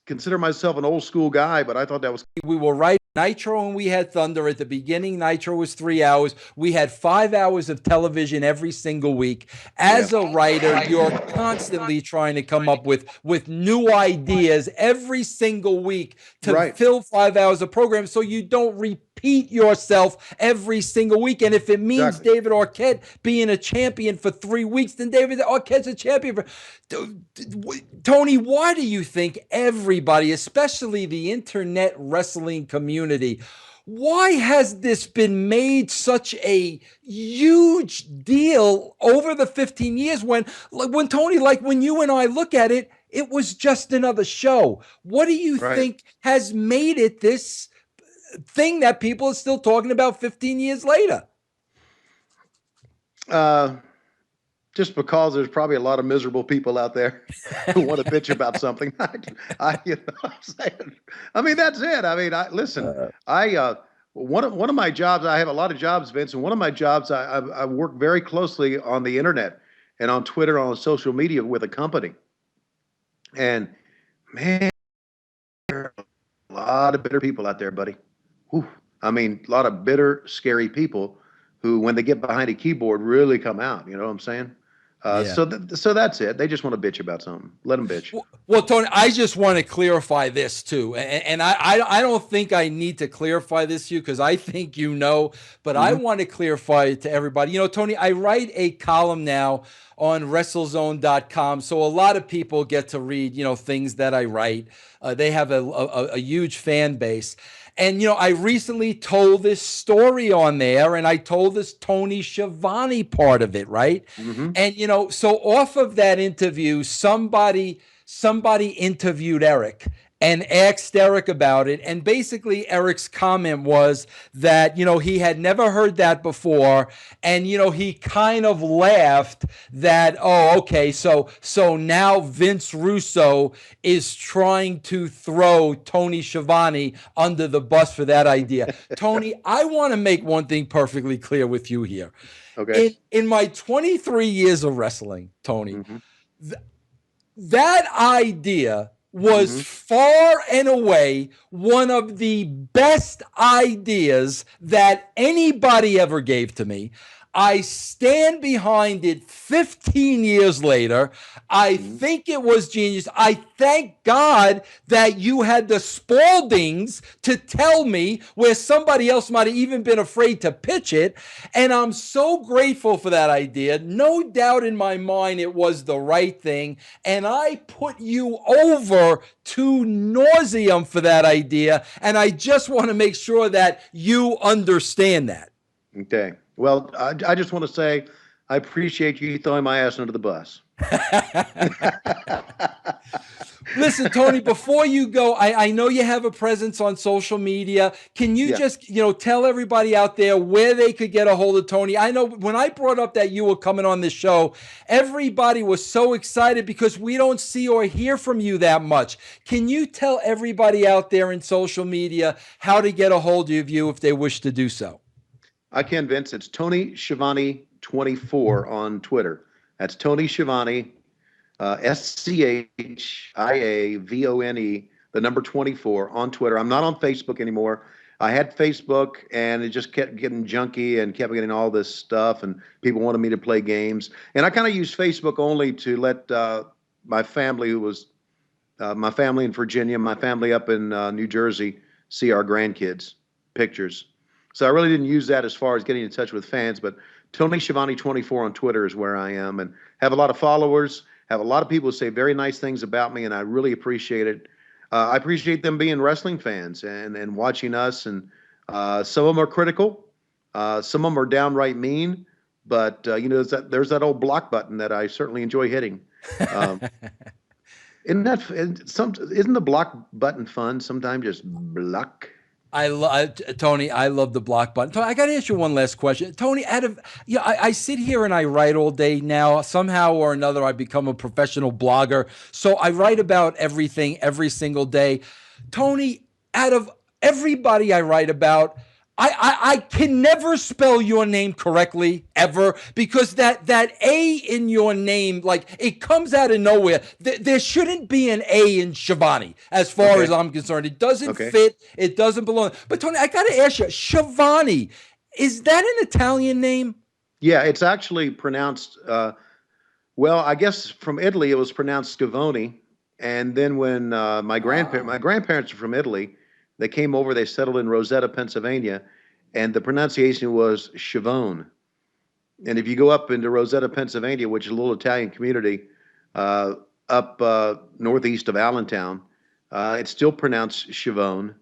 consider myself an old school guy, but I thought that was. We were right. Nitro and we had Thunder at the beginning. Nitro was 3 hours. We had 5 hours of television every single week. As a writer, you're constantly trying to come up with new ideas every single week to fill 5 hours of program so you don't repeat yourself every single week. And if it means David Arquette being a champion for 3 weeks, then David Arquette's a champion for. Tony, why do you think everybody, especially the internet wrestling community, Why has this been made such a huge deal over the 15 years when Tony, like when you and I look at it, it was just another show. What do you Right. think has made it this thing that people are still talking about 15 years later? Just because there's probably a lot of miserable people out there who want to bitch about something. You know what I'm saying? I mean, that's it. I mean, one of my jobs, I have a lot of jobs, Vince, and one of my jobs, I work very closely on the internet and on Twitter, on social media with a company. And man, there are a lot of bitter people out there, buddy. Whew. I mean, a lot of bitter, scary people who, when they get behind a keyboard, really come out. You know what I'm saying? Yeah. So that's it. They just want to bitch about something. Let them bitch. Well, Tony, I just want to clarify this too, and I don't think I need to clarify this to you because I think you know, but I want to clarify it to everybody. You know, Tony, I write a column now on WrestleZone.com, so a lot of people get to read, you know, things that I write. They have a huge fan base. And, you know, I recently told this story on there, and I told this Tony Schiavone part of it, right? And, you know, so off of that interview, somebody interviewed Eric and asked Eric about it. And basically Eric's comment was that, you know, he had never heard that before. And, you know, he kind of laughed that, oh, okay, so now Vince Russo is trying to throw Tony Schiavone under the bus for that idea. Tony, I want to make one thing perfectly clear with you here. Okay. In my 23 years of wrestling, Tony, that idea was far and away one of the best ideas that anybody ever gave to me. I stand behind it 15 years later. I think it was genius. I thank God that you had the Spaldings to tell me where somebody else might have even been afraid to pitch it. And I'm so grateful for that idea. No doubt in my mind it was the right thing. And I put you over to nauseam for that idea. And I just want to make sure that you understand that. Okay. Well, I just want to say I appreciate you throwing my ass under the bus. Listen, Tony, before you go, I know you have a presence on social media. Can you just, you know, tell everybody out there where they could get a hold of Tony? I know when I brought up that you were coming on this show, everybody was so excited because we don't see or hear from you that much. Can you tell everybody out there in social media how to get a hold of you if they wish to do so? I can, Vince. It's Tony Schiavone 24 on Twitter. That's Tony Schiavone, SCHIAVONE, the number 24 on Twitter. I'm not on Facebook anymore. I had Facebook, and it just kept getting junky and kept getting all this stuff, and people wanted me to play games. And I kind of used Facebook only to let my family, who was my family in Virginia, my family up in New Jersey, see our grandkids' pictures. So I really didn't use that as far as getting in touch with fans, but Tony Schiavone 24 on Twitter is where I am, and have a lot of followers, have a lot of people who say very nice things about me, and I really appreciate it. I appreciate them being wrestling fans and watching us, and some of them are critical. Some of them are downright mean, but you know, there's that old block button that I certainly enjoy hitting. Isn't the block button fun? Sometimes just block. Tony, I love the block button. Tony, I got to ask you one last question. Tony, I sit here and I write all day now. Somehow or another, I become a professional blogger. So I write about everything every single day. Tony, out of everybody I write about, I can never spell your name correctly ever, because that A in your name, like, it comes out of nowhere. There shouldn't be an A in Schiavone, as far as I'm concerned. It doesn't fit. It doesn't belong. But Tony, I got to ask you, Schiavone, is that an Italian name? Yeah, it's actually pronounced, well, I guess from Italy, it was pronounced Scavone. And then when my grandparents are from Italy, they came over, they settled in Rosetta, Pennsylvania, and the pronunciation was Schiavone. And if you go up into Rosetta, Pennsylvania, which is a little Italian community up northeast of Allentown, it's still pronounced Schiavone.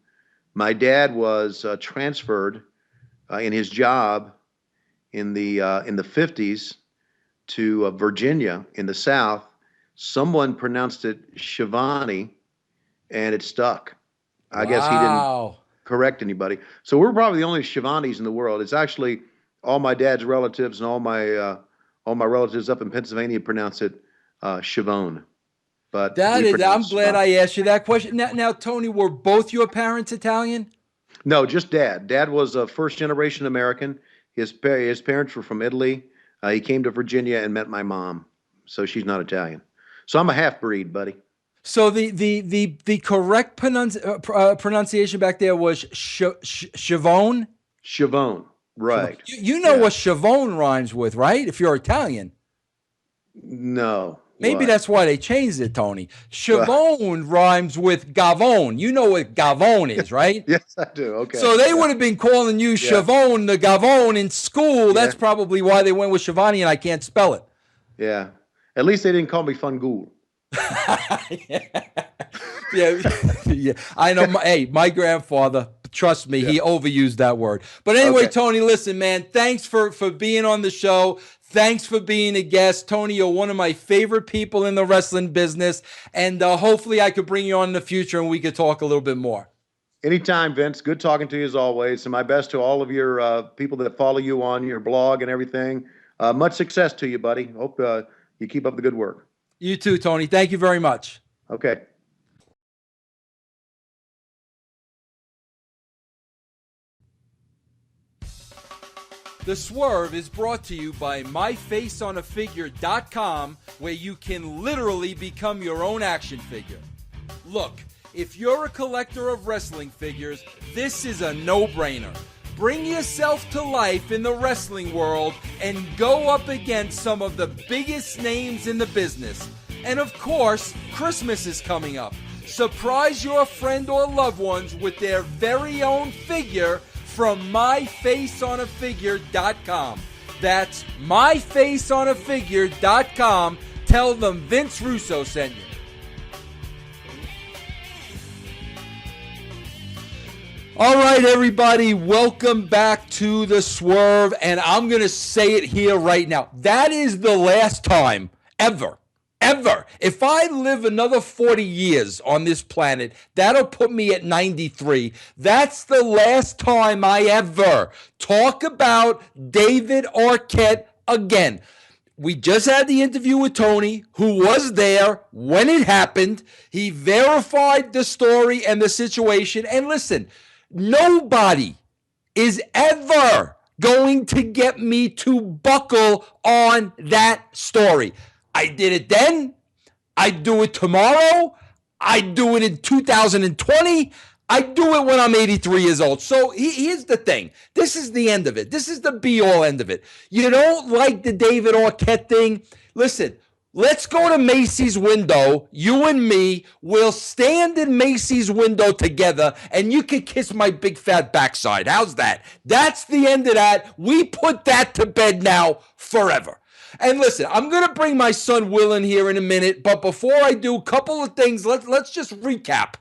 My dad was transferred in his job in the 50s to Virginia in the South. Someone pronounced it Schiavone, and it stuck. I guess he didn't correct anybody. So we're probably the only Schiavones in the world. It's actually all my dad's relatives and all my relatives up in Pennsylvania pronounce it Schiavone. But I'm glad I asked you that question. Now, Tony, were both your parents Italian? No, just dad. Dad was a first generation American. His parents were from Italy. He came to Virginia and met my mom, so she's not Italian. So I'm a half breed, buddy. So the correct pronunciation back there was Schiavone. Schiavone, right? You know what Schiavone rhymes with, right? If you're Italian. No. Maybe that's why they changed it, Tony. Schiavone rhymes with Gavone. You know what Gavone is, right? Yes, I do. Okay. So they would have been calling you Schiavone, the Gavone in school. That's probably why they went with Schiavone, and I can't spell it. Yeah. At least they didn't call me Fungool. yeah. I know. My grandfather, trust me, he overused that word. But anyway, Tony, listen, man, thanks for being on the show. Thanks for being a guest. Tony, you're one of my favorite people in the wrestling business. And hopefully I could bring you on in the future and we could talk a little bit more. Anytime, Vince. Good talking to you as always. And my best to all of your people that follow you on your blog and everything. Much success to you, buddy. Hope you keep up the good work. You too, Tony. Thank you very much. Okay. The Swerve is brought to you by MyFaceOnAFigure.com, where you can literally become your own action figure. Look, if you're a collector of wrestling figures, this is a no-brainer. Bring yourself to life in the wrestling world and go up against some of the biggest names in the business. And of course, Christmas is coming up. Surprise your friend or loved ones with their very own figure from MyFaceOnAFigure.com. That's MyFaceOnAFigure.com. Tell them Vince Russo sent you. All right, everybody, welcome back to the Swerve, and I'm going to say it here right now. That is the last time ever. If I live another 40 years on this planet, that'll put me at 93. That's the last time I ever talk about David Arquette again. We just had the interview with Tony, who was there when it happened. He verified the story and the situation. And listen, nobody is ever going to get me to buckle on that story. I did it then. I'd do it tomorrow. I'd do it in 2020. I'd do it when I'm 83 years old. So here's the thing. This is the end of it. This is the be-all end of it. You don't like the David Arquette thing? Listen, let's go to Macy's window. You and me will stand in Macy's window together, and you can kiss my big fat backside. How's that? That's the end of that. We put that to bed now forever. And listen, I'm going to bring my son Will in here in a minute, but before I do, a couple of things. Let's just recap.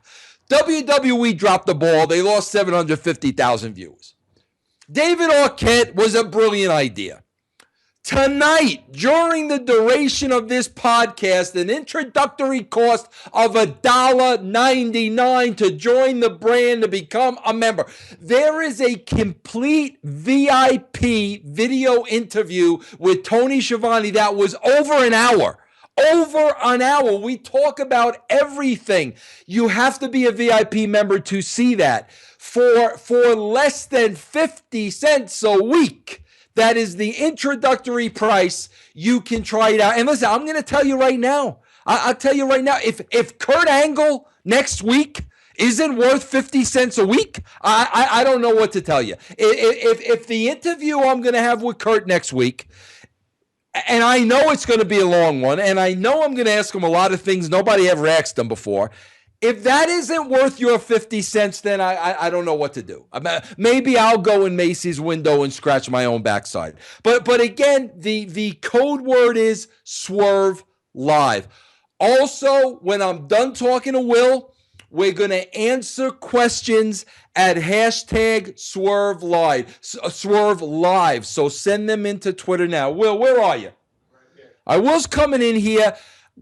WWE dropped the ball. They lost 750,000 viewers. David Arquette was a brilliant idea. Tonight, during the duration of this podcast, an introductory cost of $1.99 to join the brand to become a member. There is a complete VIP video interview with Tony Schiavone that was over an hour. Over an hour. We talk about everything. You have to be a VIP member to see that. For less than 50 cents a week. That is the introductory price. You can try it out. And listen, I'm going to tell you right now. I'll tell you right now, if Kurt Angle next week isn't worth 50 cents a week, I don't know what to tell you. If the interview I'm going to have with Kurt next week, and I know it's going to be a long one, and I know I'm going to ask him a lot of things nobody ever asked him before. If that isn't worth your 50 cents, then I don't know what to do. Maybe I'll go in Macy's window and scratch my own backside. But again, the code word is Swerve Live. Also, when I'm done talking to Will, We're going to answer questions at hashtag Swerve Live. So send them into Twitter now. Will, where are you? I was coming in here.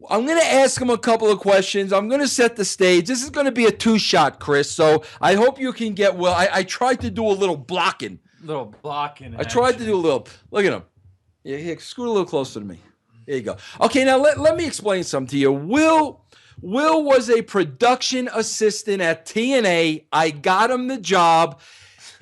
I'm going to ask him a couple of questions. I'm going to set the stage. This is going to be a two-shot, Chris. So I hope you can get Will. I tried to do a little blocking. I tried to do a little. Look at him. Yeah, here, scoot a little closer to me. There you go. Okay, now let me explain something to you. Will was a production assistant at TNA. I got him the job.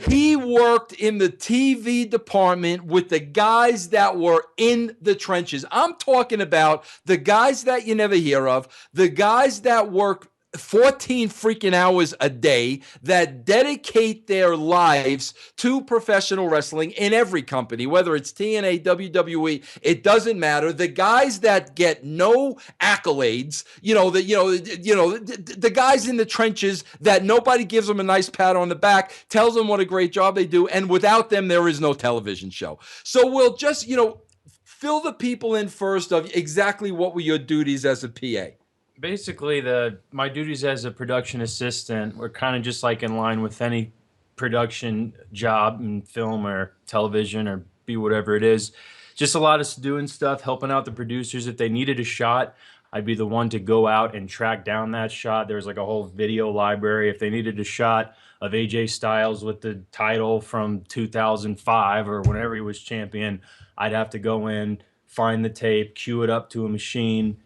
He worked in the TV department with the guys that were in the trenches. I'm talking about the guys that you never hear of, the guys that work 14 freaking hours a day, that dedicate their lives to professional wrestling in every company, whether it's TNA, WWE, it doesn't matter. The guys that get no accolades, the guys in the trenches that nobody gives them a nice pat on the back, tells them what a great job they do, and without them, there is no television show. So we'll just, fill the people in first of exactly what were your duties as a PA. Basically, my duties as a production assistant were kind of just like in line with any production job in film or television or be whatever it is. Just a lot of doing stuff, helping out the producers. If they needed a shot, I'd be the one to go out and track down that shot. There was like a whole video library. If they needed a shot of AJ Styles with the title from 2005 or whenever he was champion, I'd have to go in, find the tape, cue it up to a machine,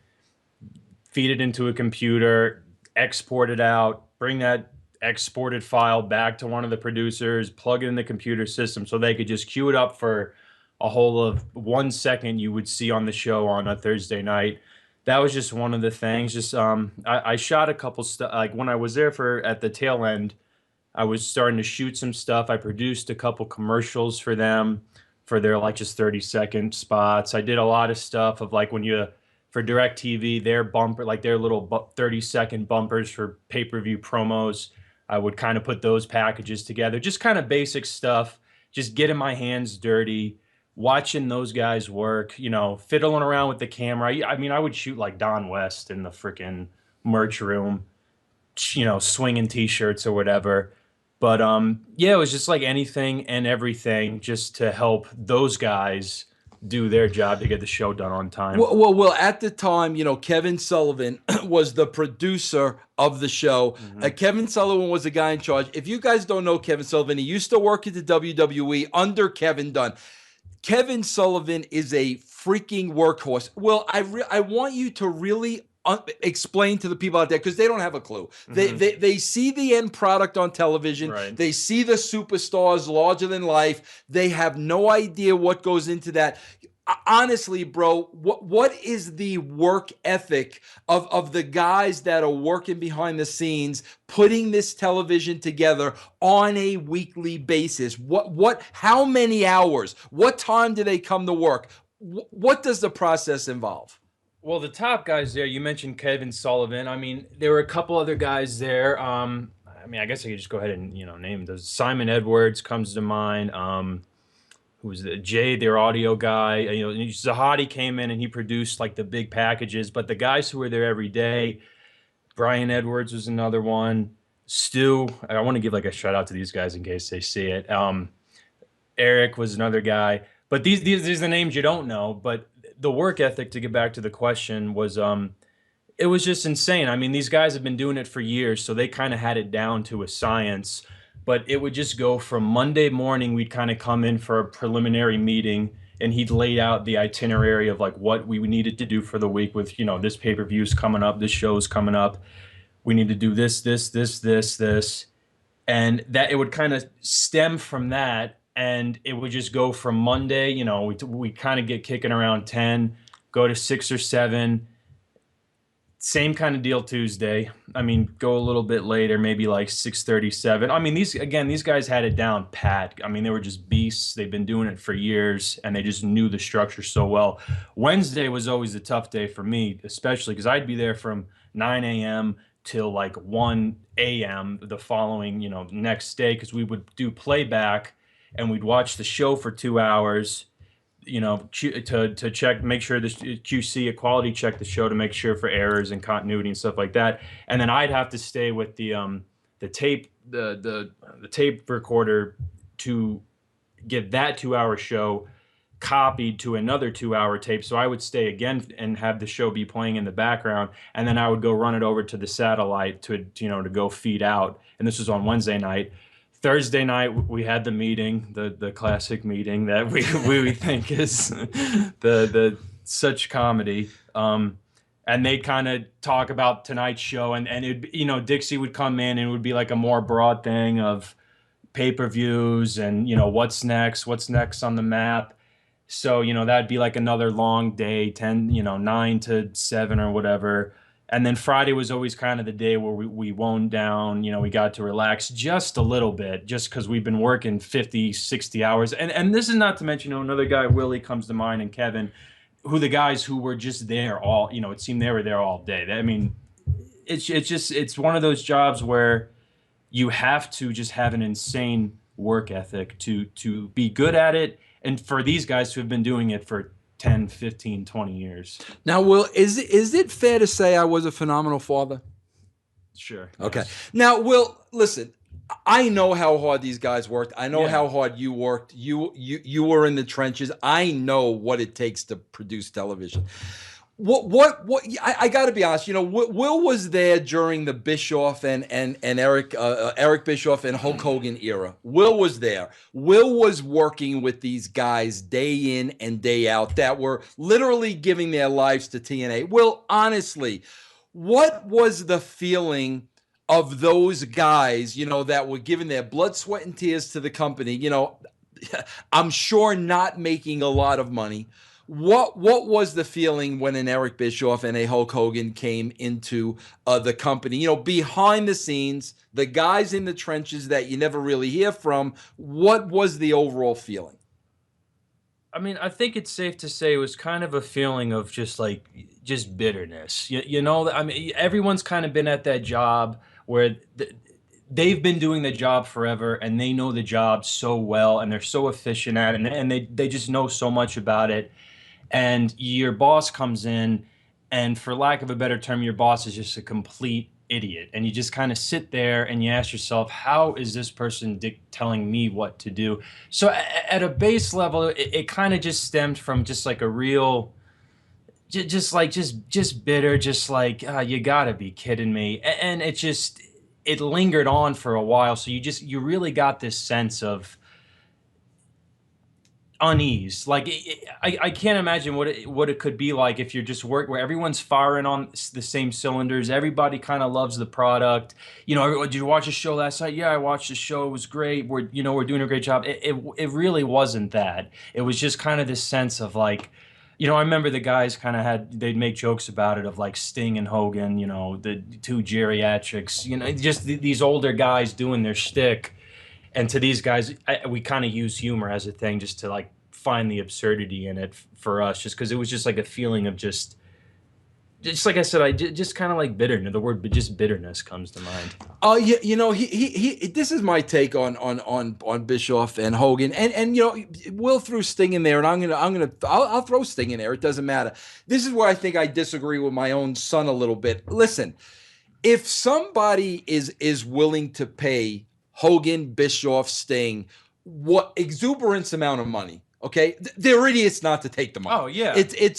feed it into a computer, export it out, bring that exported file back to one of the producers, plug it in the computer system so they could just queue it up for a whole of 1 second you would see on the show on a Thursday night. That was just one of the things. Just I shot a couple stuff. Like when I was there at the tail end, I was starting to shoot some stuff. I produced a couple commercials for them for their like just 30-second spots. I did a lot of stuff of like for DirecTV, their bumper, like their little 30-second bumpers for pay-per-view promos. I would kind of put those packages together. Just kind of basic stuff. Just getting my hands dirty, watching those guys work, fiddling around with the camera. I mean, I would shoot like Don West in the freaking merch room, swinging T-shirts or whatever. But it was just like anything and everything just to help those guys do their job to get the show done on time. Well, at the time, Kevin Sullivan was the producer of the show. Mm-hmm. Kevin Sullivan was the guy in charge. If you guys don't know Kevin Sullivan, he used to work at the WWE under Kevin Dunn. Kevin Sullivan is a freaking workhorse. Well, I want you to really explain to the people out there because they don't have a clue. Mm-hmm. They see the end product on television. Right. They see the superstars larger than life. They have no idea what goes into that. Honestly, bro, what is the work ethic of the guys that are working behind the scenes, putting this television together on a weekly basis? How many hours? What time do they come to work? What does the process involve? Well, the top guys there, you mentioned Kevin Sullivan. I mean, there were a couple other guys there. I guess I could just go ahead and, name those. Simon Edwards comes to mind. Who was Jay, their audio guy. Zahadi came in and he produced like the big packages. But the guys who were there every day, Brian Edwards was another one. Stu, I want to give like a shout out to these guys in case they see it. Eric was another guy. But these are the names you don't know. But the work ethic, to get back to the question, was it was just insane. I mean, these guys have been doing it for years, so they kind of had it down to a science. But it would just go from Monday morning, we'd kind of come in for a preliminary meeting, and he'd lay out the itinerary of like what we needed to do for the week with, this pay-per-view's coming up, this show's coming up. We need to do this. And that it would kind of stem from that. And it would just go from Monday, we kind of get kicking around 10, go to 6 or 7. Same kind of deal Tuesday. I mean, go a little bit later, maybe like 6:37. I mean, these guys had it down pat. I mean, they were just beasts. They've been doing it for years, and they just knew the structure so well. Wednesday was always the tough day for me, especially because I'd be there from 9 a.m. till like 1 a.m. the following, next day, because we would do playback, and we'd watch the show for 2 hours. to check, make sure the QC, a quality check the show to make sure for errors and continuity and stuff like that. And then I'd have to stay with the tape, the tape recorder to get that 2-hour show copied to another 2-hour tape. So I would stay again and have the show be playing in the background, and then I would go run it over to the satellite to go feed out. And this was on Wednesday night. Thursday night we had the meeting, the classic meeting that we think is the such comedy. And they'd kind of talk about tonight's show, and it Dixie would come in, and it would be like a more broad thing of pay-per-views and what's next on the map. So that'd be like another long day, 9 to 7 or whatever. And then Friday was always kind of the day where we wound down, we got to relax just a little bit, just because we've been working 50, 60 hours. And this is not to mention, another guy, Willie, comes to mind, and Kevin, who the guys who were just there all, it seemed they were there all day. I mean, it's one of those jobs where you have to just have an insane work ethic to be good at it. And for these guys who have been doing it for 10, 15, 20 years. Now, Will, is it fair to say I was a phenomenal father? Sure. Okay. Yes. Now, Will, listen, I know how hard these guys worked. I know how hard you worked. You were in the trenches. I know what it takes to produce television. I got to be honest. Will was there during the Bischoff and Eric Bischoff and Hulk Hogan era. Will was there. Will was working with these guys day in and day out that were literally giving their lives to TNA. Will, honestly, what was the feeling of those guys, that were giving their blood, sweat, and tears to the company? I'm sure not making a lot of money. What was the feeling when an Eric Bischoff and a Hulk Hogan came into the company? Behind the scenes, the guys in the trenches that you never really hear from. What was the overall feeling? I mean, I think it's safe to say it was kind of a feeling of just bitterness. I mean, everyone's kind of been at that job where they've been doing the job forever, and they know the job so well, and they're so efficient at it, and they just know so much about it. And your boss comes in, and for lack of a better term, your boss is just a complete idiot. And you just kind of sit there and you ask yourself, how is this person telling me what to do? So at a base level, it kind of just stemmed from just like a real, just bitter, just like, you gotta be kidding me. And it lingered on for a while. So you really got this sense of unease. Like I can't imagine what it could be like if you're just where everyone's firing on the same cylinders. Everybody kind of loves the product. Did you watch the show last night? Yeah, I watched the show. It was great. We're doing a great job. It really wasn't that. It was just kind of this sense of like, I remember the guys kind of they'd make jokes about it of like Sting and Hogan, the two geriatrics, just these older guys doing their shtick. And to these guys, we kind of use humor as a thing just to like find the absurdity in it for us, just because it was just like a feeling of just like I said, just kind of like bitterness. The word just bitterness comes to mind. Oh, yeah, he this is my take on Bischoff and Hogan, and Will threw Sting in there, and I'll throw Sting in there. It doesn't matter. This is where I think I disagree with my own son a little bit. Listen, if somebody is willing to pay Hogan, Bischoff, Sting, what exuberance amount of money? Okay, they're idiots not to take the money. Oh yeah, it's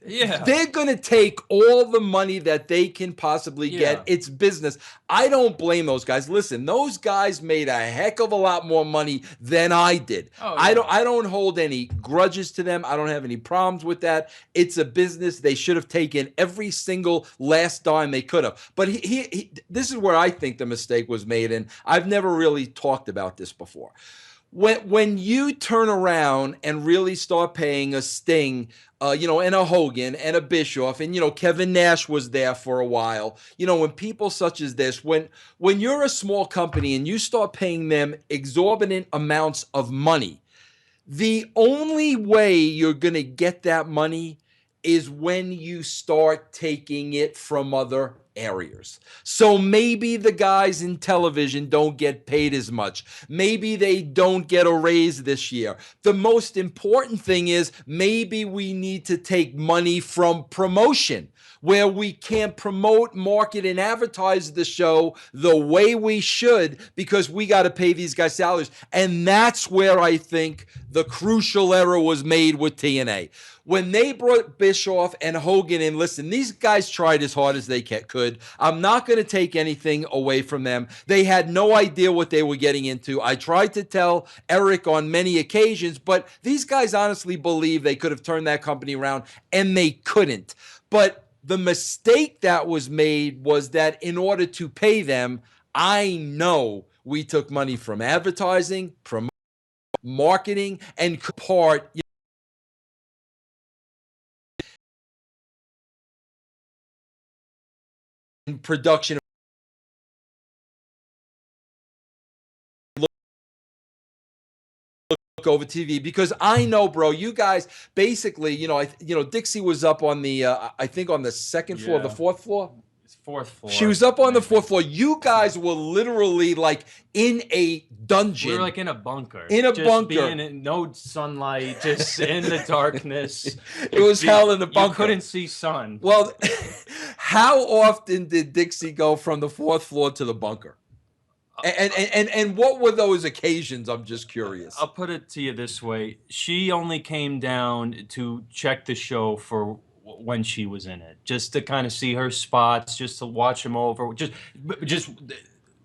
yeah. They're gonna take all the money that they can possibly get. It's business. I don't blame those guys. Listen, those guys made a heck of a lot more money than I did. Oh, yeah. I don't hold any grudges to them. I don't have any problems with that. It's a business. They should have taken every single last dime they could have. But this is where I think the mistake was made, and I've never really talked about this before. When you turn around and really start paying a Sting, and a Hogan and a Bischoff, and Kevin Nash was there for a while. When people such as this, when you're a small company and you start paying them exorbitant amounts of money, the only way you're gonna get that money is when you start taking it from other areas. So maybe the guys in television don't get paid as much. Maybe they don't get a raise this year. The most important thing is maybe we need to take money from promotion, where we can't promote, market, and advertise the show the way we should because we got to pay these guys salaries. And that's where I think the crucial error was made with TNA. When they brought Bischoff and Hogan in, listen, these guys tried as hard as they could. I'm not going to take anything away from them. They had no idea what they were getting into. I tried to tell Eric on many occasions, but these guys honestly believe they could have turned that company around, and they couldn't. But the mistake that was made was that in order to pay them, I know we took money from advertising, from marketing, and part in production over TV, because I know, bro, you guys basically, Dixie was up on the, I think on the second floor, the fourth floor. It's fourth floor. She was up on the fourth floor. You guys were literally like in a dungeon. We were like in a bunker. In a just bunker. Being in no sunlight, just in the darkness. It was hell in the bunker. You couldn't see sun. Well, how often did Dixie go from the fourth floor to the bunker? And what were those occasions? I'm just curious. I'll put it to you this way. She only came down to check the show for when she was in it, just to kind of see her spots, just to watch them over, just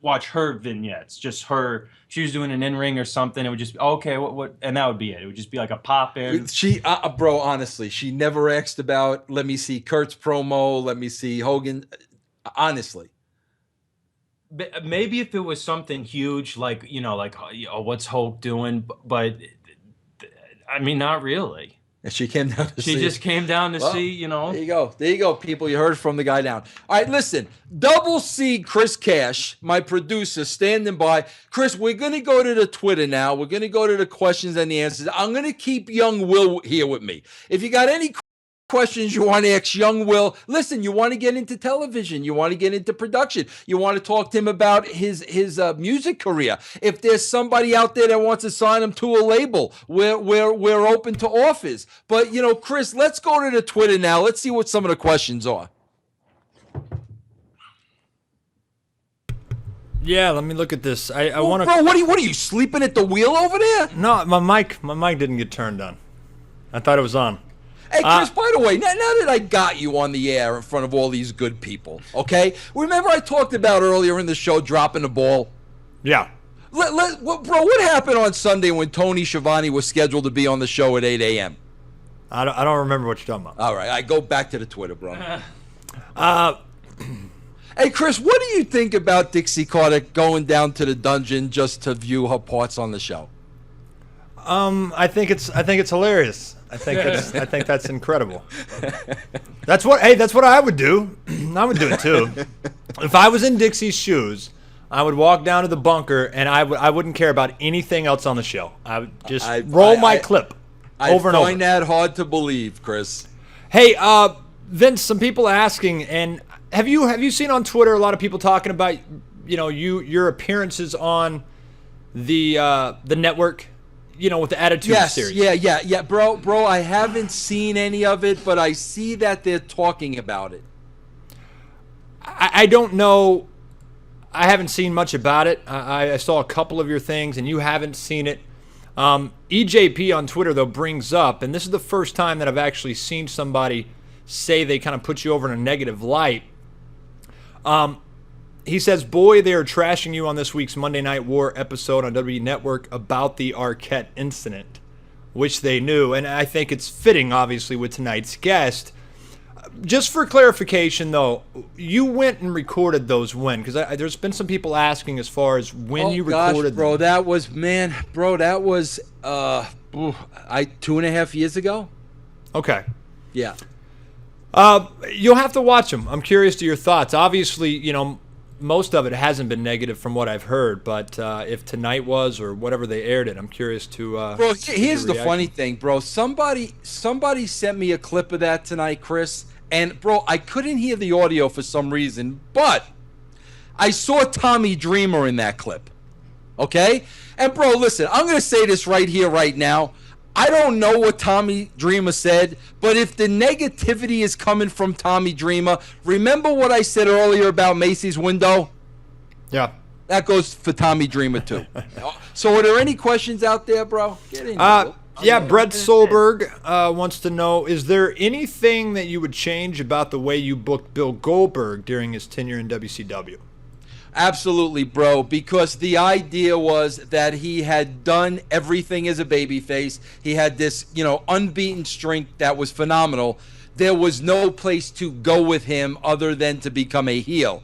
watch her vignettes, just her. She was doing an in-ring or something. It would just be, okay, what, and that would be it. It would just be like a pop-in. She, bro, honestly, she never asked about, let me see Kurt's promo, let me see Hogan. Honestly. Maybe if it was something huge, like, what's Hulk doing? But, I mean, not really. And she came down to see. She just came down to see, There you go. There you go, people. You heard from the guy down. All right, listen. Double C Chris Cash, my producer, standing by. Chris, we're going to go to the Twitter now. We're going to go to the questions and the answers. I'm going to keep young Will here with me. If you got any questions you want to ask young Will, listen, you want to get into television, you want to get into production, you want to talk to him about his music career. If there's somebody out there that wants to sign him to a label, we're open to offers. But Chris, let's go to the Twitter now. Let's see what some of the questions are. Yeah, let me look at this. I want to. Bro, what are you sleeping at the wheel over there? No, my mic didn't get turned on. I thought it was on. Hey, Chris, by the way, now that I got you on the air in front of all these good people, okay? Remember I talked about earlier in the show dropping the ball? Yeah. Bro, what happened on Sunday when Tony Schiavone was scheduled to be on the show at 8 a.m.? I don't remember what you're talking about. All right, I go back to the Twitter, bro. Hey, Chris, what do you think about Dixie Carter going down to the dungeon just to view her parts on the show? I think it's hilarious. I think that's incredible. That's what I would do. I would do it too. If I was in Dixie's shoes, I would walk down to the bunker and I wouldn't care about anything else on the show. I would just roll my clip over and over. I find that hard to believe, Chris. Hey, Vince, some people asking, and have you seen on Twitter a lot of people talking about your appearances on the network? With the Attitude Series. Yeah, bro. I haven't seen any of it, but I see that they're talking about it. I don't know. I haven't seen much about it. I saw a couple of your things, and you haven't seen it. EJP on Twitter, though, brings up, and this is the first time that I've actually seen somebody say they kind of put you over in a negative light. He says, boy, they are trashing you on this week's Monday Night War episode on WWE Network about the Arquette incident, which they knew. And I think it's fitting, obviously, with tonight's guest. Just for clarification, though, you went and recorded those when? Because there's been some people asking as far as when you recorded bro, them. that was 2.5 years ago. Okay. Yeah. You'll have to watch them. I'm curious to your thoughts. Obviously, most of it hasn't been negative from what I've heard, but if tonight was or whatever they aired it, I'm curious to. Bro, here's the funny thing, bro. Somebody sent me a clip of that tonight, Chris, And, bro, I couldn't hear the audio for some reason, but I saw Tommy Dreamer in that clip. Okay? And, bro, listen, I'm going to say this right here, right now. I don't know what Tommy Dreamer said, but if the negativity is coming from Tommy Dreamer, remember what I said earlier about Macy's window? Yeah. That goes for Tommy Dreamer, too. So are there any questions out there, bro? Get in here. Yeah, Brett Solberg wants to know, is there anything that you would change about the way you booked Bill Goldberg during his tenure in WCW? Absolutely, bro, because the idea was that he had done everything as a babyface. He had this, unbeaten streak that was phenomenal. There was no place to go with him other than to become a heel.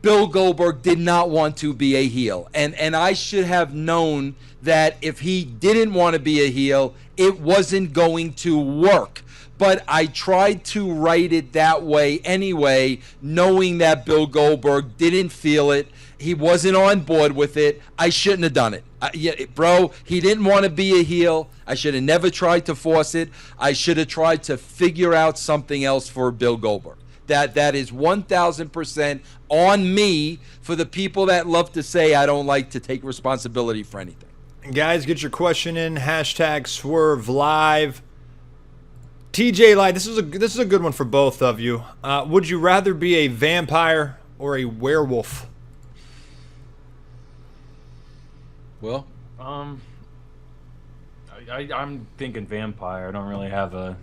Bill Goldberg did not want to be a heel, and I should have known that if he didn't want to be a heel, it wasn't going to work. But I tried to write it that way anyway, knowing that Bill Goldberg didn't feel it. He wasn't on board with it. I shouldn't have done it. Bro, he didn't want to be a heel. I should have never tried to force it. I should have tried to figure out something else for Bill Goldberg. That is 1,000% on me for the people that love to say I don't like to take responsibility for anything. Guys, get your question in. Hashtag Swerve Live. TJ Light, this is a good one for both of you. Would you rather be a vampire or a werewolf? Well, I'm thinking vampire. I don't really have a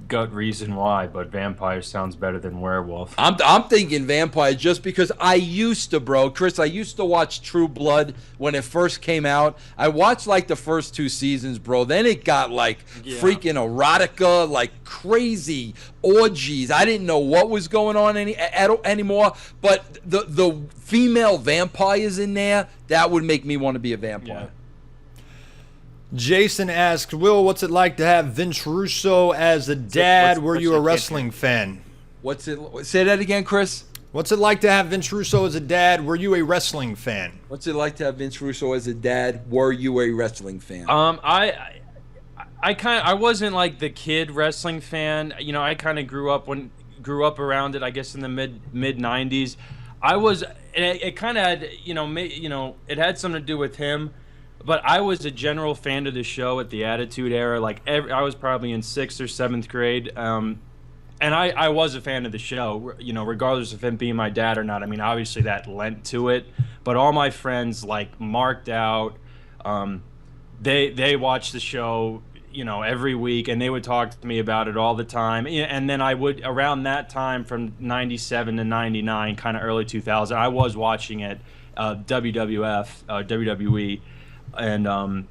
gut reason why, but vampire sounds better than werewolf. I'm thinking vampire just because I used to, bro. Chris, I used to watch True Blood when it first came out. I watched like the first 2 seasons, bro. Then it got like freaking erotica, like crazy orgies. I didn't know what was going on anymore. But the female vampires in there, that would make me want to be a vampire. Yeah. Jason asked, Will, what's it like to have Vince Russo as a dad? Were you a wrestling fan? Say that again, Chris? What's it like to have Vince Russo as a dad? Were you a wrestling fan? What's it like to have Vince Russo as a dad? Were you a wrestling fan? I wasn't like the kid wrestling fan. I kind of grew up around it, I guess, in the mid 90s. It kind of had, it had something to do with him. But I was a general fan of the show at the Attitude Era. I was probably in 6th or 7th grade, and I was a fan of the show. Regardless of him being my dad or not. I mean, obviously that lent to it. But all my friends marked out. They watched the show, every week, and they would talk to me about it all the time. And then I would, around that time, from '97 to '99, kind of early 2000, I was watching it, WWE. And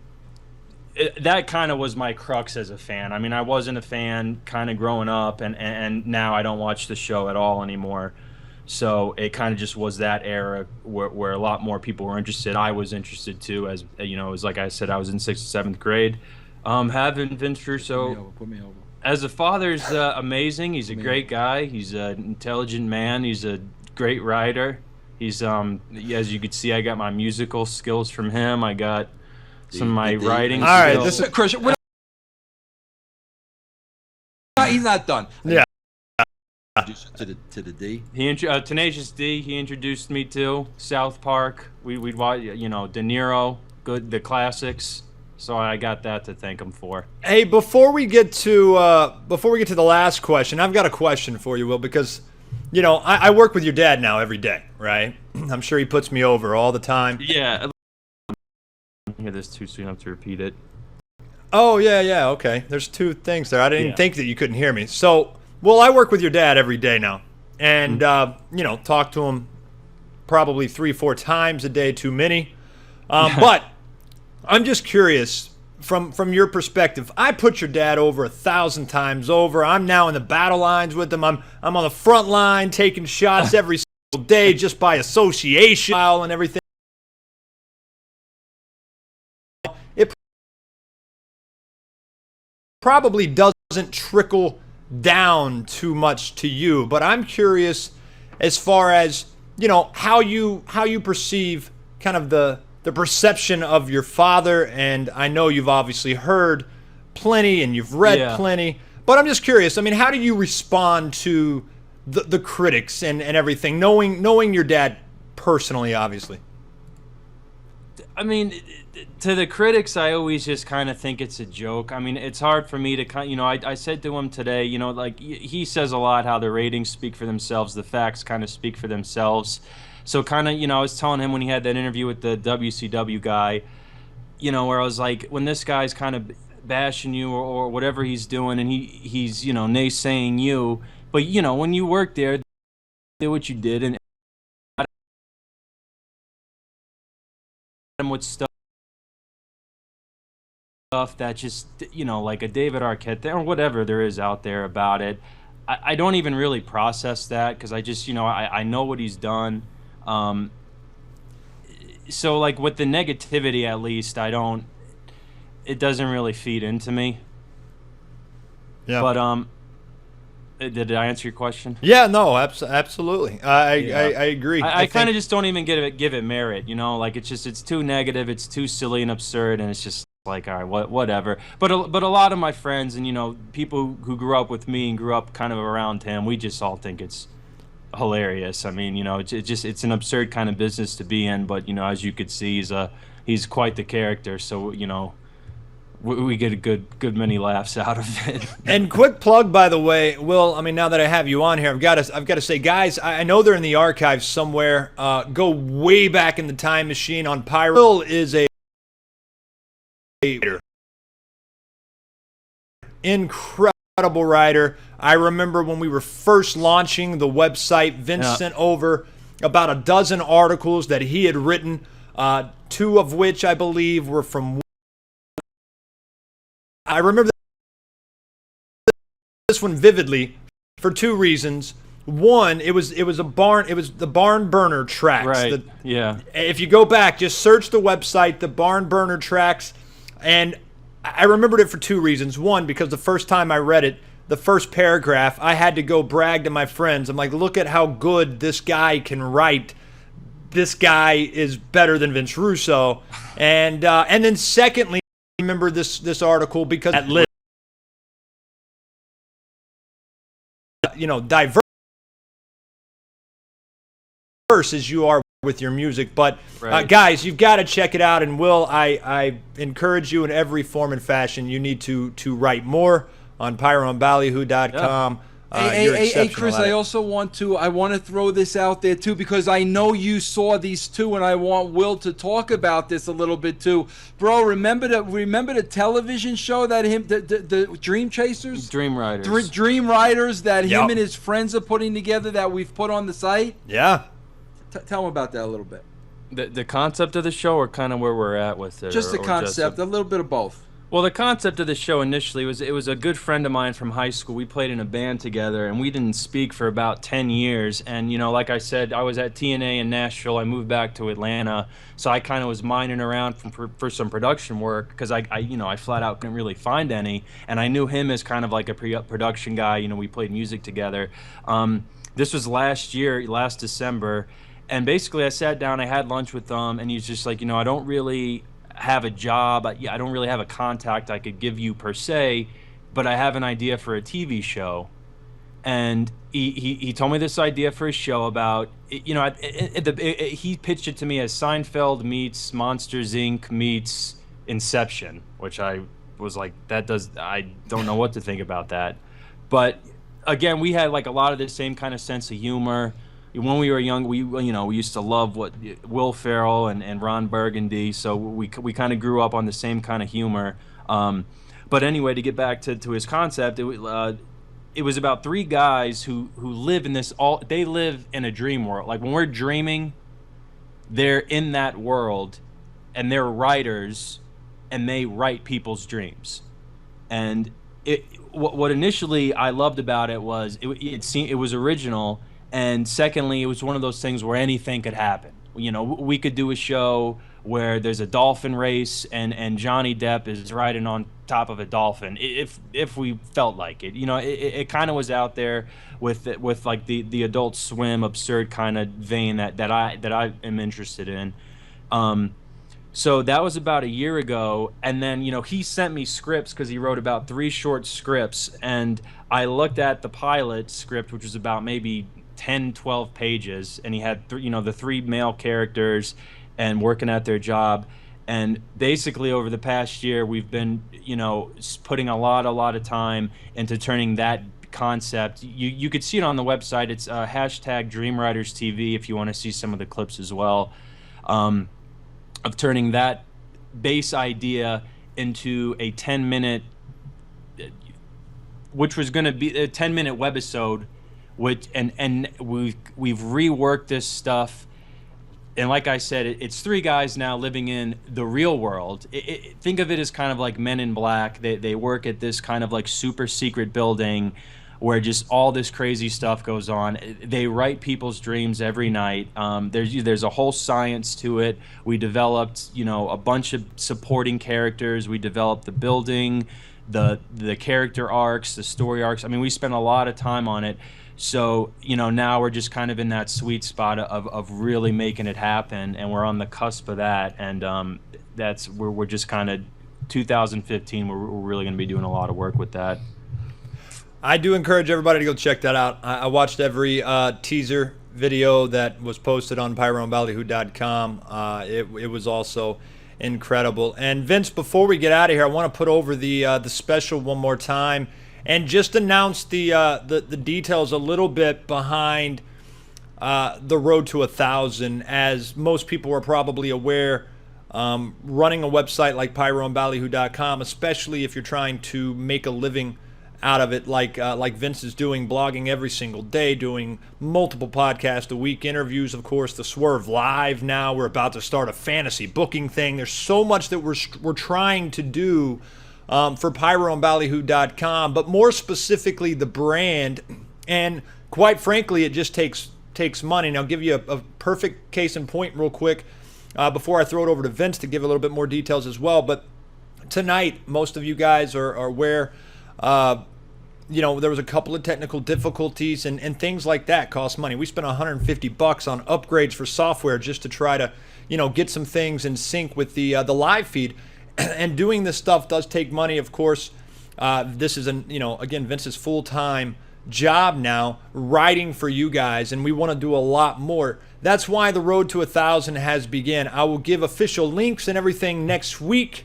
that kind of was my crux as a fan. I mean, I wasn't a fan kind of growing up, and now I don't watch the show at all anymore. So it kind of just was that era where a lot more people were interested. I was interested too, as it was like I said, I was in 6th or 7th grade. Having Vince Russo Put me over. as a father is amazing. He's a great guy. He's an intelligent man. He's a great writer. He's as you could see, I got my musical skills from him. I got some of my writing All right, skills. this is Chris, he's not done. Yeah. To the D. Tenacious D. He introduced me to South Park. We'd watch, De Niro, the classics. So I got that to thank him for. Hey, before we get to the last question, I've got a question for you, Will, because I work with your dad now every day, right? I'm sure he puts me over all the time. Yeah. I hear this too soon. I have to repeat it. Oh, yeah, okay. There's 2 things there. I didn't think that you couldn't hear me. So, well, I work with your dad every day now. And, talk to him probably 3-4 times a day, too many. But I'm just curious, from your perspective, I put your dad over 1,000 times over. I'm now in the battle lines with him. I'm on the front line taking shots every single day just by association and everything. It probably doesn't trickle down too much to you, but I'm curious as far as how you perceive kind of the perception of your father. And I know you've obviously heard plenty and you've read plenty, But I'm just curious. I mean, how do you respond to the critics and everything, knowing your dad personally, obviously? I mean, to the critics, I always just kind of think it's a joke. I mean, it's hard for me to, I said to him today, like he says a lot how the ratings speak for themselves, the facts kind of speak for themselves. So kind of, I was telling him when he had that interview with the WCW guy, where I was like, when this guy's kind of bashing you or whatever he's doing, and he's naysaying you, but when you work there, did what you did, and with stuff that just like a David Arquette or whatever there is out there about it. I don't even really process that because I just I know what he's done. So like with the negativity, at least it doesn't really feed into me. Yeah. But did I answer your question? Yeah, no, absolutely. I agree. I kind of just don't even give it merit, like it's too negative, it's too silly and absurd, and it's just like, all right, whatever. But a lot of my friends and people who grew up with me and grew up kind of around him, we just all think it's hilarious. I mean, it's an absurd kind of business to be in, but as you could see, he's quite the character, so we get a good many laughs out of it. And quick plug, by the way, Will. I mean, now that I have you on here, I've got to say, guys, I know they're in the archives somewhere. Go way back in the time machine on Pyro. Will is a incredible writer. I remember when we were first launching the website, Vince sent over about a dozen articles that he had written, 2 of which I believe were from. I remember this one vividly for 2 reasons. One, it was the barn burner tracks. Right. Yeah. If you go back, just search the website, the barn burner tracks, and I remembered it for 2 reasons. One, because the first time I read it, the first paragraph, I had to go brag to my friends. I'm like, look at how good this guy can write. This guy is better than Vince Russo. And then secondly, I remember this article because that list, diverse as you are with your music. But guys, you've got to check it out. And Will, I encourage you in every form and fashion. You need to write more on pyroandballyhoo.com. Hey, Chris, I also want to throw this out there too, because I know you saw these too, and I want Will to talk about this a little bit too. Bro, remember the television show that the Dream Chasers? Dream Riders. Dream Riders that him and his friends are putting together that we've put on the site? Yeah. Tell him about that a little bit. The concept of the show, or kind of where we're at with it? Just the concept, a little bit of both. Well, the concept of the show initially was a good friend of mine from high school. We played in a band together, and we didn't speak for about 10 years. And, like I said, I was at TNA in Nashville. I moved back to Atlanta, so I kind of was mining around for some production work because I flat out couldn't really find any. And I knew him as kind of like a production guy. We played music together. This was last December, and basically I sat down, I had lunch with him, and he's just like, I don't really have a job. I don't really have a contact I could give you per se, but I have an idea for a TV show. And he told me this idea for a show about, he pitched it to me as Seinfeld meets Monsters Inc. meets Inception, which I was like, I don't know what to think about that. But again, we had like a lot of the same kind of sense of humor. When we were young, we used to love what Will Ferrell and Ron Burgundy, so we kind of grew up on the same kind of humor. But anyway, to get back to his concept, it was about 3 guys who live in they live in a dream world. Like when we're dreaming, they're in that world, and they're writers, and they write people's dreams. And what initially I loved about it was it was original. And secondly, it was one of those things where anything could happen. We could do a show where there's a dolphin race and Johnny Depp is riding on top of a dolphin if we felt like it. It kind of was out there with like the Adult Swim absurd kind of vein that I am interested in. So that was about a year ago, and then he sent me scripts because he wrote about 3 short scripts, and I looked at the pilot script, which was about maybe 10, 12 pages, and he had the 3 male characters and working at their job. And basically over the past year we've been putting a lot of time into turning that concept. You could see it on the website. It's hashtag Dreamwriters TV if you want to see some of the clips as well, of turning that base idea into a 10-minute, which was going to be a 10-minute webisode, which and we've reworked this stuff. And like I said, it's 3 guys now living in the real world. Think of it as kind of like Men in Black. They work at this kind of like super secret building where just all this crazy stuff goes on. They write people's dreams every night. There's a whole science to it. We developed a bunch of supporting characters. We developed the building, the character arcs, the story arcs. I mean, we spent a lot of time on it. So now we're just kind of in that sweet spot of really making it happen, and we're on the cusp of that. And we're just kind of 2015. We're really going to be doing a lot of work with that. I do encourage everybody to go check that out. I watched every teaser video that was posted on pyroandballyhoo.com. It was also incredible. And Vince, before we get out of here, I want to put over the special one more time and just announce the details a little bit behind the road to 1,000. As most people are probably aware, running a website like pyroandballyhoo.com, especially if you're trying to make a living out of it, like Vince is doing, blogging every single day, doing multiple podcasts a week, interviews, of course, the Swerve Live now. We're about to start a fantasy booking thing. There's so much that we're trying to do for pyroandballyhoo.com, but more specifically the brand. And quite frankly, it just takes money. Now, I'll give you a perfect case in point real quick before I throw it over to Vince to give a little bit more details as well. But tonight, most of you guys are aware, there was a couple of technical difficulties and things like that cost money. We spent $150 on upgrades for software just to try to, get some things in sync with the live feed. And doing this stuff does take money, of course. This is again, Vince's full-time job now, writing for you guys, and we want to do a lot more. That's why the road to 1,000 has begun. I will give official links and everything next week,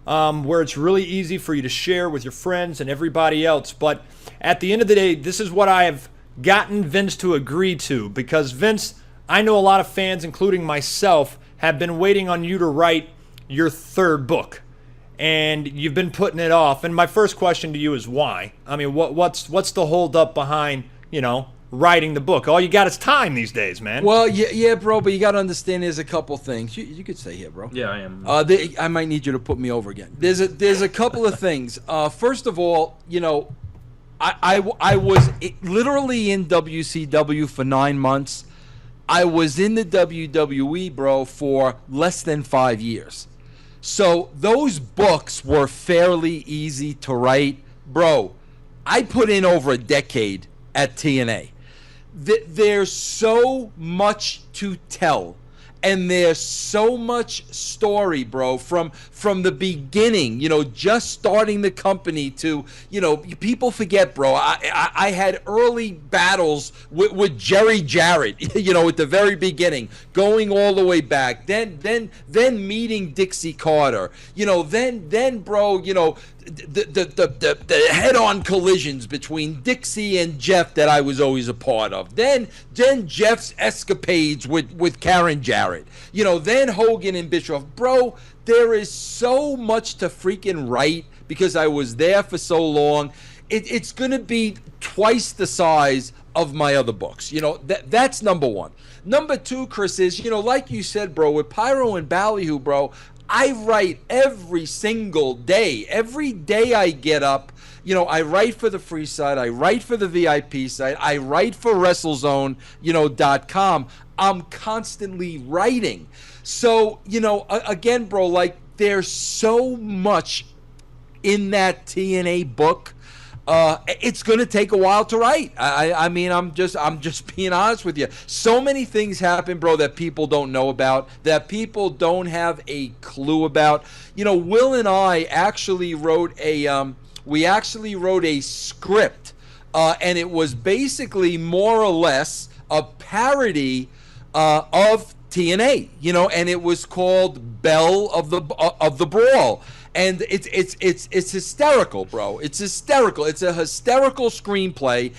where it's really easy for you to share with your friends and everybody else. But at the end of the day, this is what I have gotten Vince to agree to, because Vince, I know a lot of fans, including myself, have been waiting on you to write your 3rd book, and you've been putting it off. And my first question to you is why? I mean, what's the hold up behind writing the book? All you got is time these days, man. Well, yeah, bro, but you got to understand there's a couple things. You could stay here, bro. Yeah, I am. I might need you to put me over again. There's a couple of things. First of all, I was literally in WCW for 9 months. I was in the WWE, bro, for less than 5 years. So those books were fairly easy to write. Bro, I put in over a decade at TNA. There's so much to tell, and there's so much story, bro, from the beginning, just starting the company to, people forget, bro, I had early battles with Jerry Jarrett, at the very beginning, going all the way back, then meeting Dixie Carter, then bro, the head-on collisions between Dixie and Jeff that I was always a part of. Then Jeff's escapades with Karen Jarrett. Then Hogan and Bischoff. Bro, there is so much to freaking write because I was there for so long. It's going to be twice the size of my other books. That's number one. Number two, Chris, is, like you said, bro, with Pyro and Ballyhoo, bro, I write every single day. Every day I get up, I write for the free site, I write for the VIP site, I write for WrestleZone, .com. constantly writing. So, again, bro, like, there's so much in that TNA book. it's going to take a while to write. I mean, I'm just being honest with you. So many things happen, bro, that people don't know about, that people don't have a clue about. You know, Will and I actually wrote a script, and it was basically more or less a parody of TNA, you know, and it was called Belle of the Brawl. And it's hysterical, bro. It's hysterical. It's a hysterical screenplay.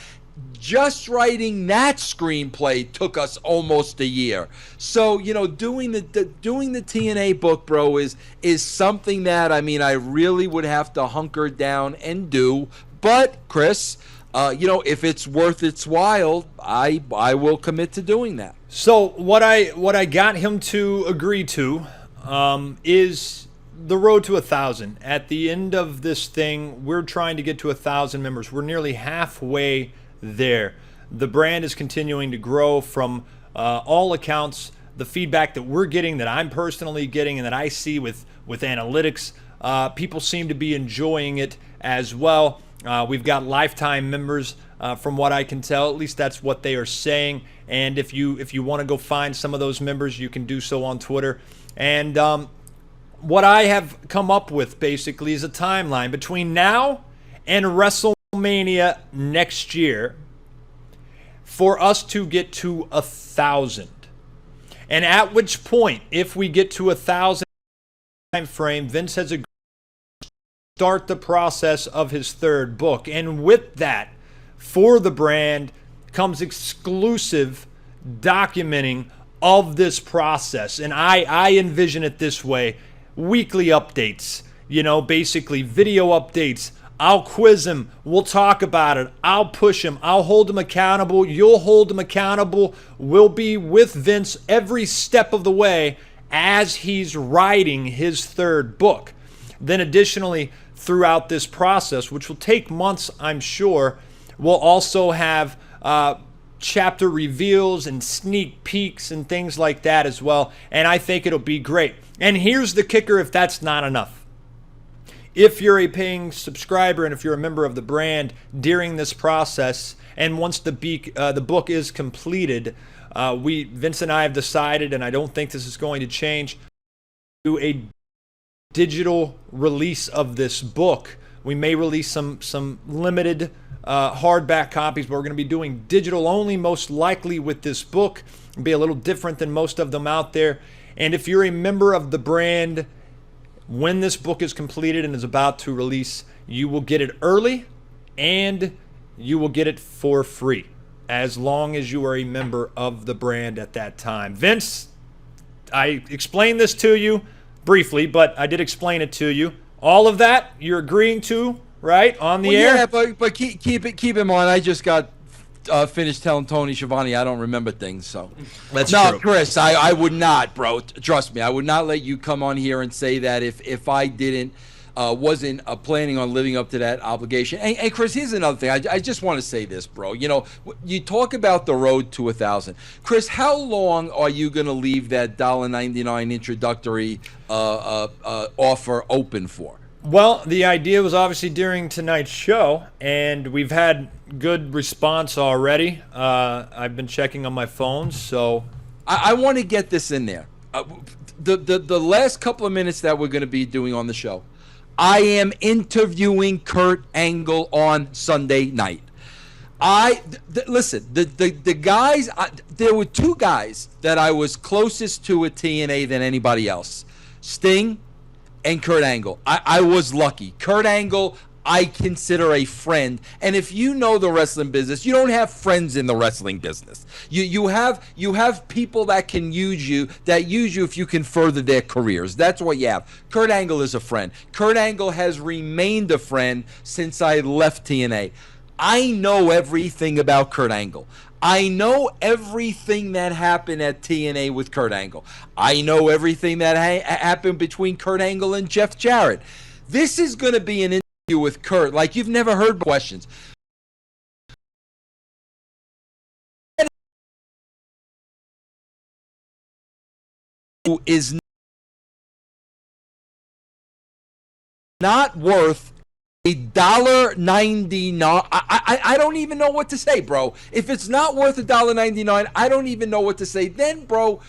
Just writing that screenplay took us almost a year. So, you know, doing the TNA book, bro, is something that, I mean, I really would have to hunker down and do. But Chris, you know, if it's worth its while, I will commit to doing that. So what I got him to agree to is the road to 1,000. At the end of this thing, we're trying to get to 1,000 members. We're nearly halfway there. The brand is continuing to grow from all accounts. The feedback that we're getting, that I'm personally getting, and that I see with analytics, people seem to be enjoying it as well. We've got lifetime members, from what I can tell. At least that's what they are saying. And if you want to go find some of those members, you can do so on Twitter. And what I have come up with basically is a timeline between now and WrestleMania next year for us to get to 1,000. And at which point, if we get to 1,000 time frame, Vince has agreed to start the process of his third book. And with that, for the brand comes exclusive documenting of this process. And I envision it this way: weekly updates, you know, basically video updates. I'll quiz him. We'll talk about it. I'll push him. I'll hold him accountable. You'll hold him accountable. We'll be with Vince every step of the way as he's writing his third book. Then additionally, throughout this process, which will take months, I'm sure, we'll also have chapter reveals and sneak peeks and things like that as well. And I think it'll be great. And here's the kicker, if that's not enough. If you're a paying subscriber and if you're a member of the brand during this process, and once the book is completed, Vince and I have decided, and I don't think this is going to change, do a digital release of this book. We may release some limited hardback copies, but we're going to be doing digital only, most likely, with this book. It'll be a little different than most of them out there. And if you're a member of the brand, when this book is completed and is about to release, you will get it early and you will get it for free, as long as you are a member of the brand at that time. Vince, I explained this to you briefly, but I did explain it to you. All of that you're agreeing to, right, on the air? Yeah, but keep in mind, I just got finished telling Tony Schiavone I don't remember things, so That's no, true. Chris, I would not, bro. Trust me, I would not let you come on here and say that if I didn't wasn't planning on living up to that obligation. And Chris, here's another thing. I just want to say this, bro. You know, you talk about the road to 1,000. Chris, how long are you going to leave that $1.99 introductory offer open for? Well, the idea was obviously during tonight's show, and we've had good response already. I've been checking on my phone, so I want to get this in there. The last couple of minutes that we're going to be doing on the show, I am interviewing Kurt Angle on Sunday night. Listen, the guys, there were two guys that I was closest to at TNA than anybody else: Sting and Kurt Angle. I was lucky. Kurt Angle, I consider a friend. And if you know the wrestling business, you don't have friends in the wrestling business. You have people that can use you if you can further their careers. That's what you have. Kurt Angle is a friend. Kurt Angle has remained a friend since I left TNA. I know everything about Kurt Angle. I know everything that happened at TNA with Kurt Angle. I know everything that happened between Kurt Angle and Jeff Jarrett. This is going to be an interview with Kurt like you've never heard questions. Is not worth $1.99. I don't even know what to say, bro. If it's not worth $1.99, I don't even know what to say. Then, bro,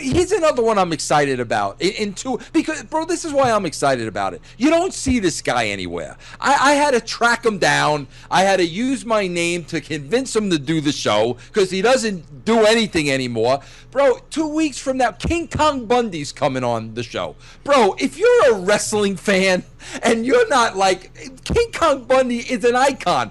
here's another one I'm excited about. Because, bro, this is why I'm excited about it. You don't see this guy anywhere. I had to track him down. I had to use my name to convince him to do the show because he doesn't do anything anymore. Bro, 2 weeks from now, King Kong Bundy's coming on the show. Bro, if you're a wrestling fan and you're not like, King Kong Bundy is an icon.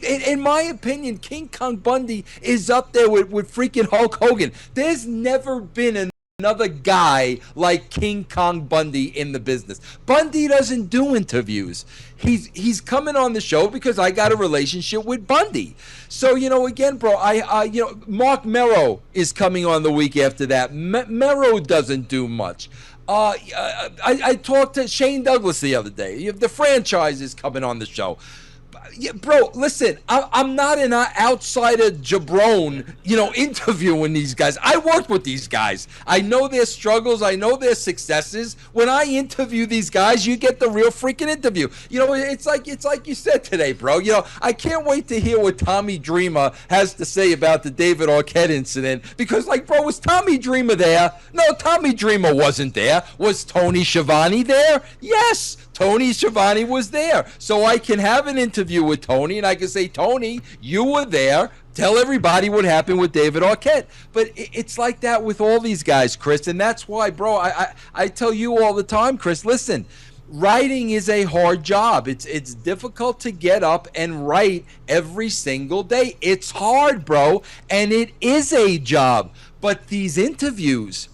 In my opinion, King Kong Bundy is up there with freaking Hulk Hogan. There's never been another guy like King Kong Bundy in the business. Bundy doesn't do interviews. He's coming on the show because I got a relationship with Bundy. So, again, bro, Mark Merrow is coming on the week after that. Merrow doesn't do much. I talked to Shane Douglas the other day. The franchise is coming on the show. Yeah, bro, listen, I'm not an outsider jabron, interviewing these guys. I worked with these guys. I know their struggles. I know their successes. When I interview these guys, you get the real freaking interview. It's like you said today, bro. I can't wait to hear what Tommy Dreamer has to say about the David Arquette incident because, bro, was Tommy Dreamer there? No, Tommy Dreamer wasn't there. Was Tony Schiavone there? Yes. Tony Schiavone was there. So I can have an interview with Tony and I can say, Tony, you were there. Tell everybody what happened with David Arquette. But it's like that with all these guys, Chris. And that's why, bro, I tell you all the time, Chris, listen, writing is a hard job. It's difficult to get up and write every single day. It's hard, bro. And it is a job. But these interviews,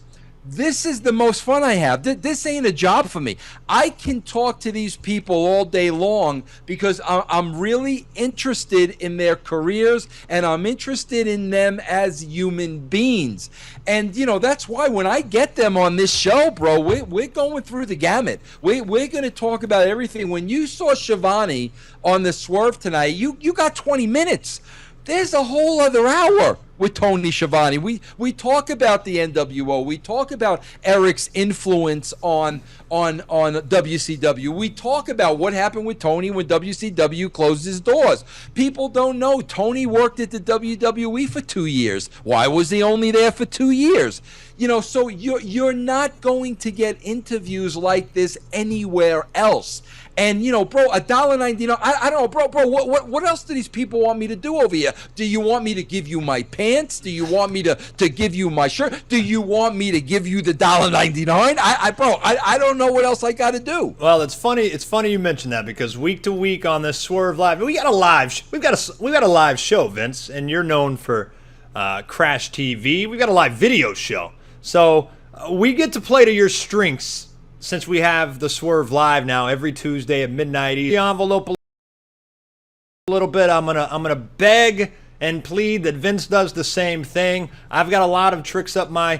this is the most fun I have. This ain't a job for me. I can talk to these people all day long because I'm really interested in their careers and I'm interested in them as human beings. And, that's why when I get them on this show, bro, we're going through the gamut. We're going to talk about everything. When you saw Schiavone on the Swerve tonight, you got 20 minutes. There's a whole other hour with Tony Schiavone. We talk about the NWO. We talk about Eric's influence on WCW. We talk about what happened with Tony when WCW closed his doors. People don't know Tony worked at the WWE for 2 years. Why was he only there for 2 years? So you're not going to get interviews like this anywhere else. And, bro, $1.99, I don't know, bro, what else do these people want me to do over here? Do you want me to give you my pants? Do you want me to give you my shirt? Do you want me to give you the $1.99? I don't know what else I got to do. Well, it's funny you mentioned that because week to week on this Swerve Live, we've got a live show, Vince, and you're known for Crash TV. We've got a live video show. So we get to play to your strengths. Since we have the Swerve Live now every Tuesday at midnight, the envelope a little bit. I'm gonna beg and plead that Vince does the same thing. I've got a lot of tricks up my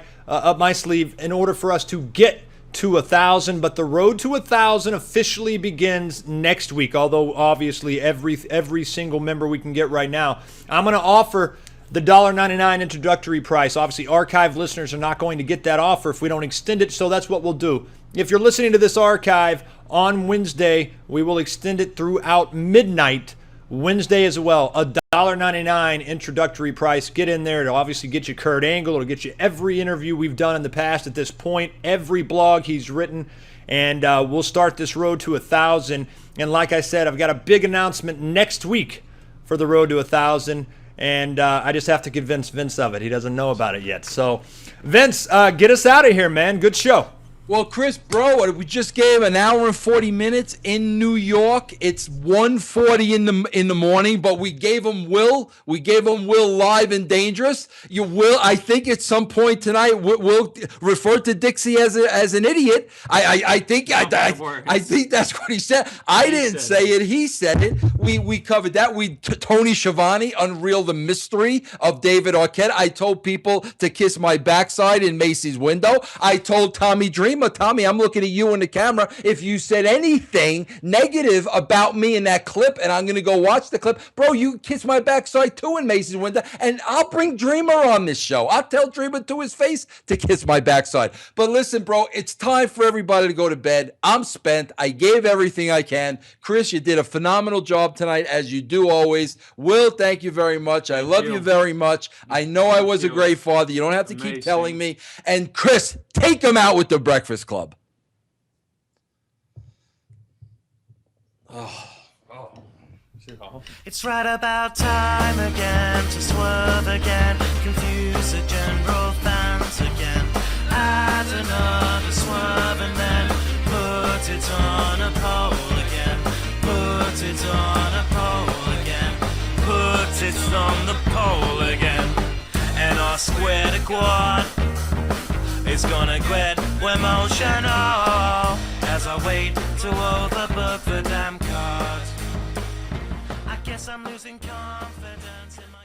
sleeve in order for us to get to 1,000. But the road to 1,000 officially begins next week. Although obviously every single member we can get right now, I'm gonna offer the $1.99 introductory price. Obviously, archive listeners are not going to get that offer if we don't extend it, so that's what we'll do. If you're listening to this archive on Wednesday, we will extend it throughout midnight Wednesday as well. $1.99 introductory price. Get in there. It'll obviously get you Kurt Angle. It'll get you every interview we've done in the past at this point, every blog he's written, and we'll start this road to 1,000. And like I said, I've got a big announcement next week for the road to 1,000. And I just have to convince Vince of it. He doesn't know about it yet. So, Vince, get us out of here, man. Good show. Well, Chris, bro, we just gave an hour and 40 minutes in New York. It's 1:40 in the morning, but we gave him Will. We gave him Will live and dangerous. You will, I think, at some point tonight, we'll refer to Dixie as an idiot. I think that's what he said. I didn't say it. He said it. We covered that. Tony Schiavone, Unreal the Mystery of David Arquette. I told people to kiss my backside in Macy's window. I told Tommy Dreamer Dreamer, Tommy, I'm looking at you in the camera. If you said anything negative about me in that clip, and I'm going to go watch the clip, bro, you kiss my backside too in Macy's window, and I'll bring Dreamer on this show. I'll tell Dreamer to his face to kiss my backside. But listen, bro, it's time for everybody to go to bed. I'm spent. I gave everything I can. Chris, you did a phenomenal job tonight, as you do always. Will, thank you very much. I love you very much. I know I was a great father. You don't have to keep telling me. And Chris, take him out with the Breakfast Club. It's right about time again to swerve again, confuse the general fans again. Add another swerve and then put it on a poll again. Put it on a poll again. Put it on the poll again. And our square to quad is gonna get emotional as I wait to overbook the damn cards. I guess I'm losing confidence in my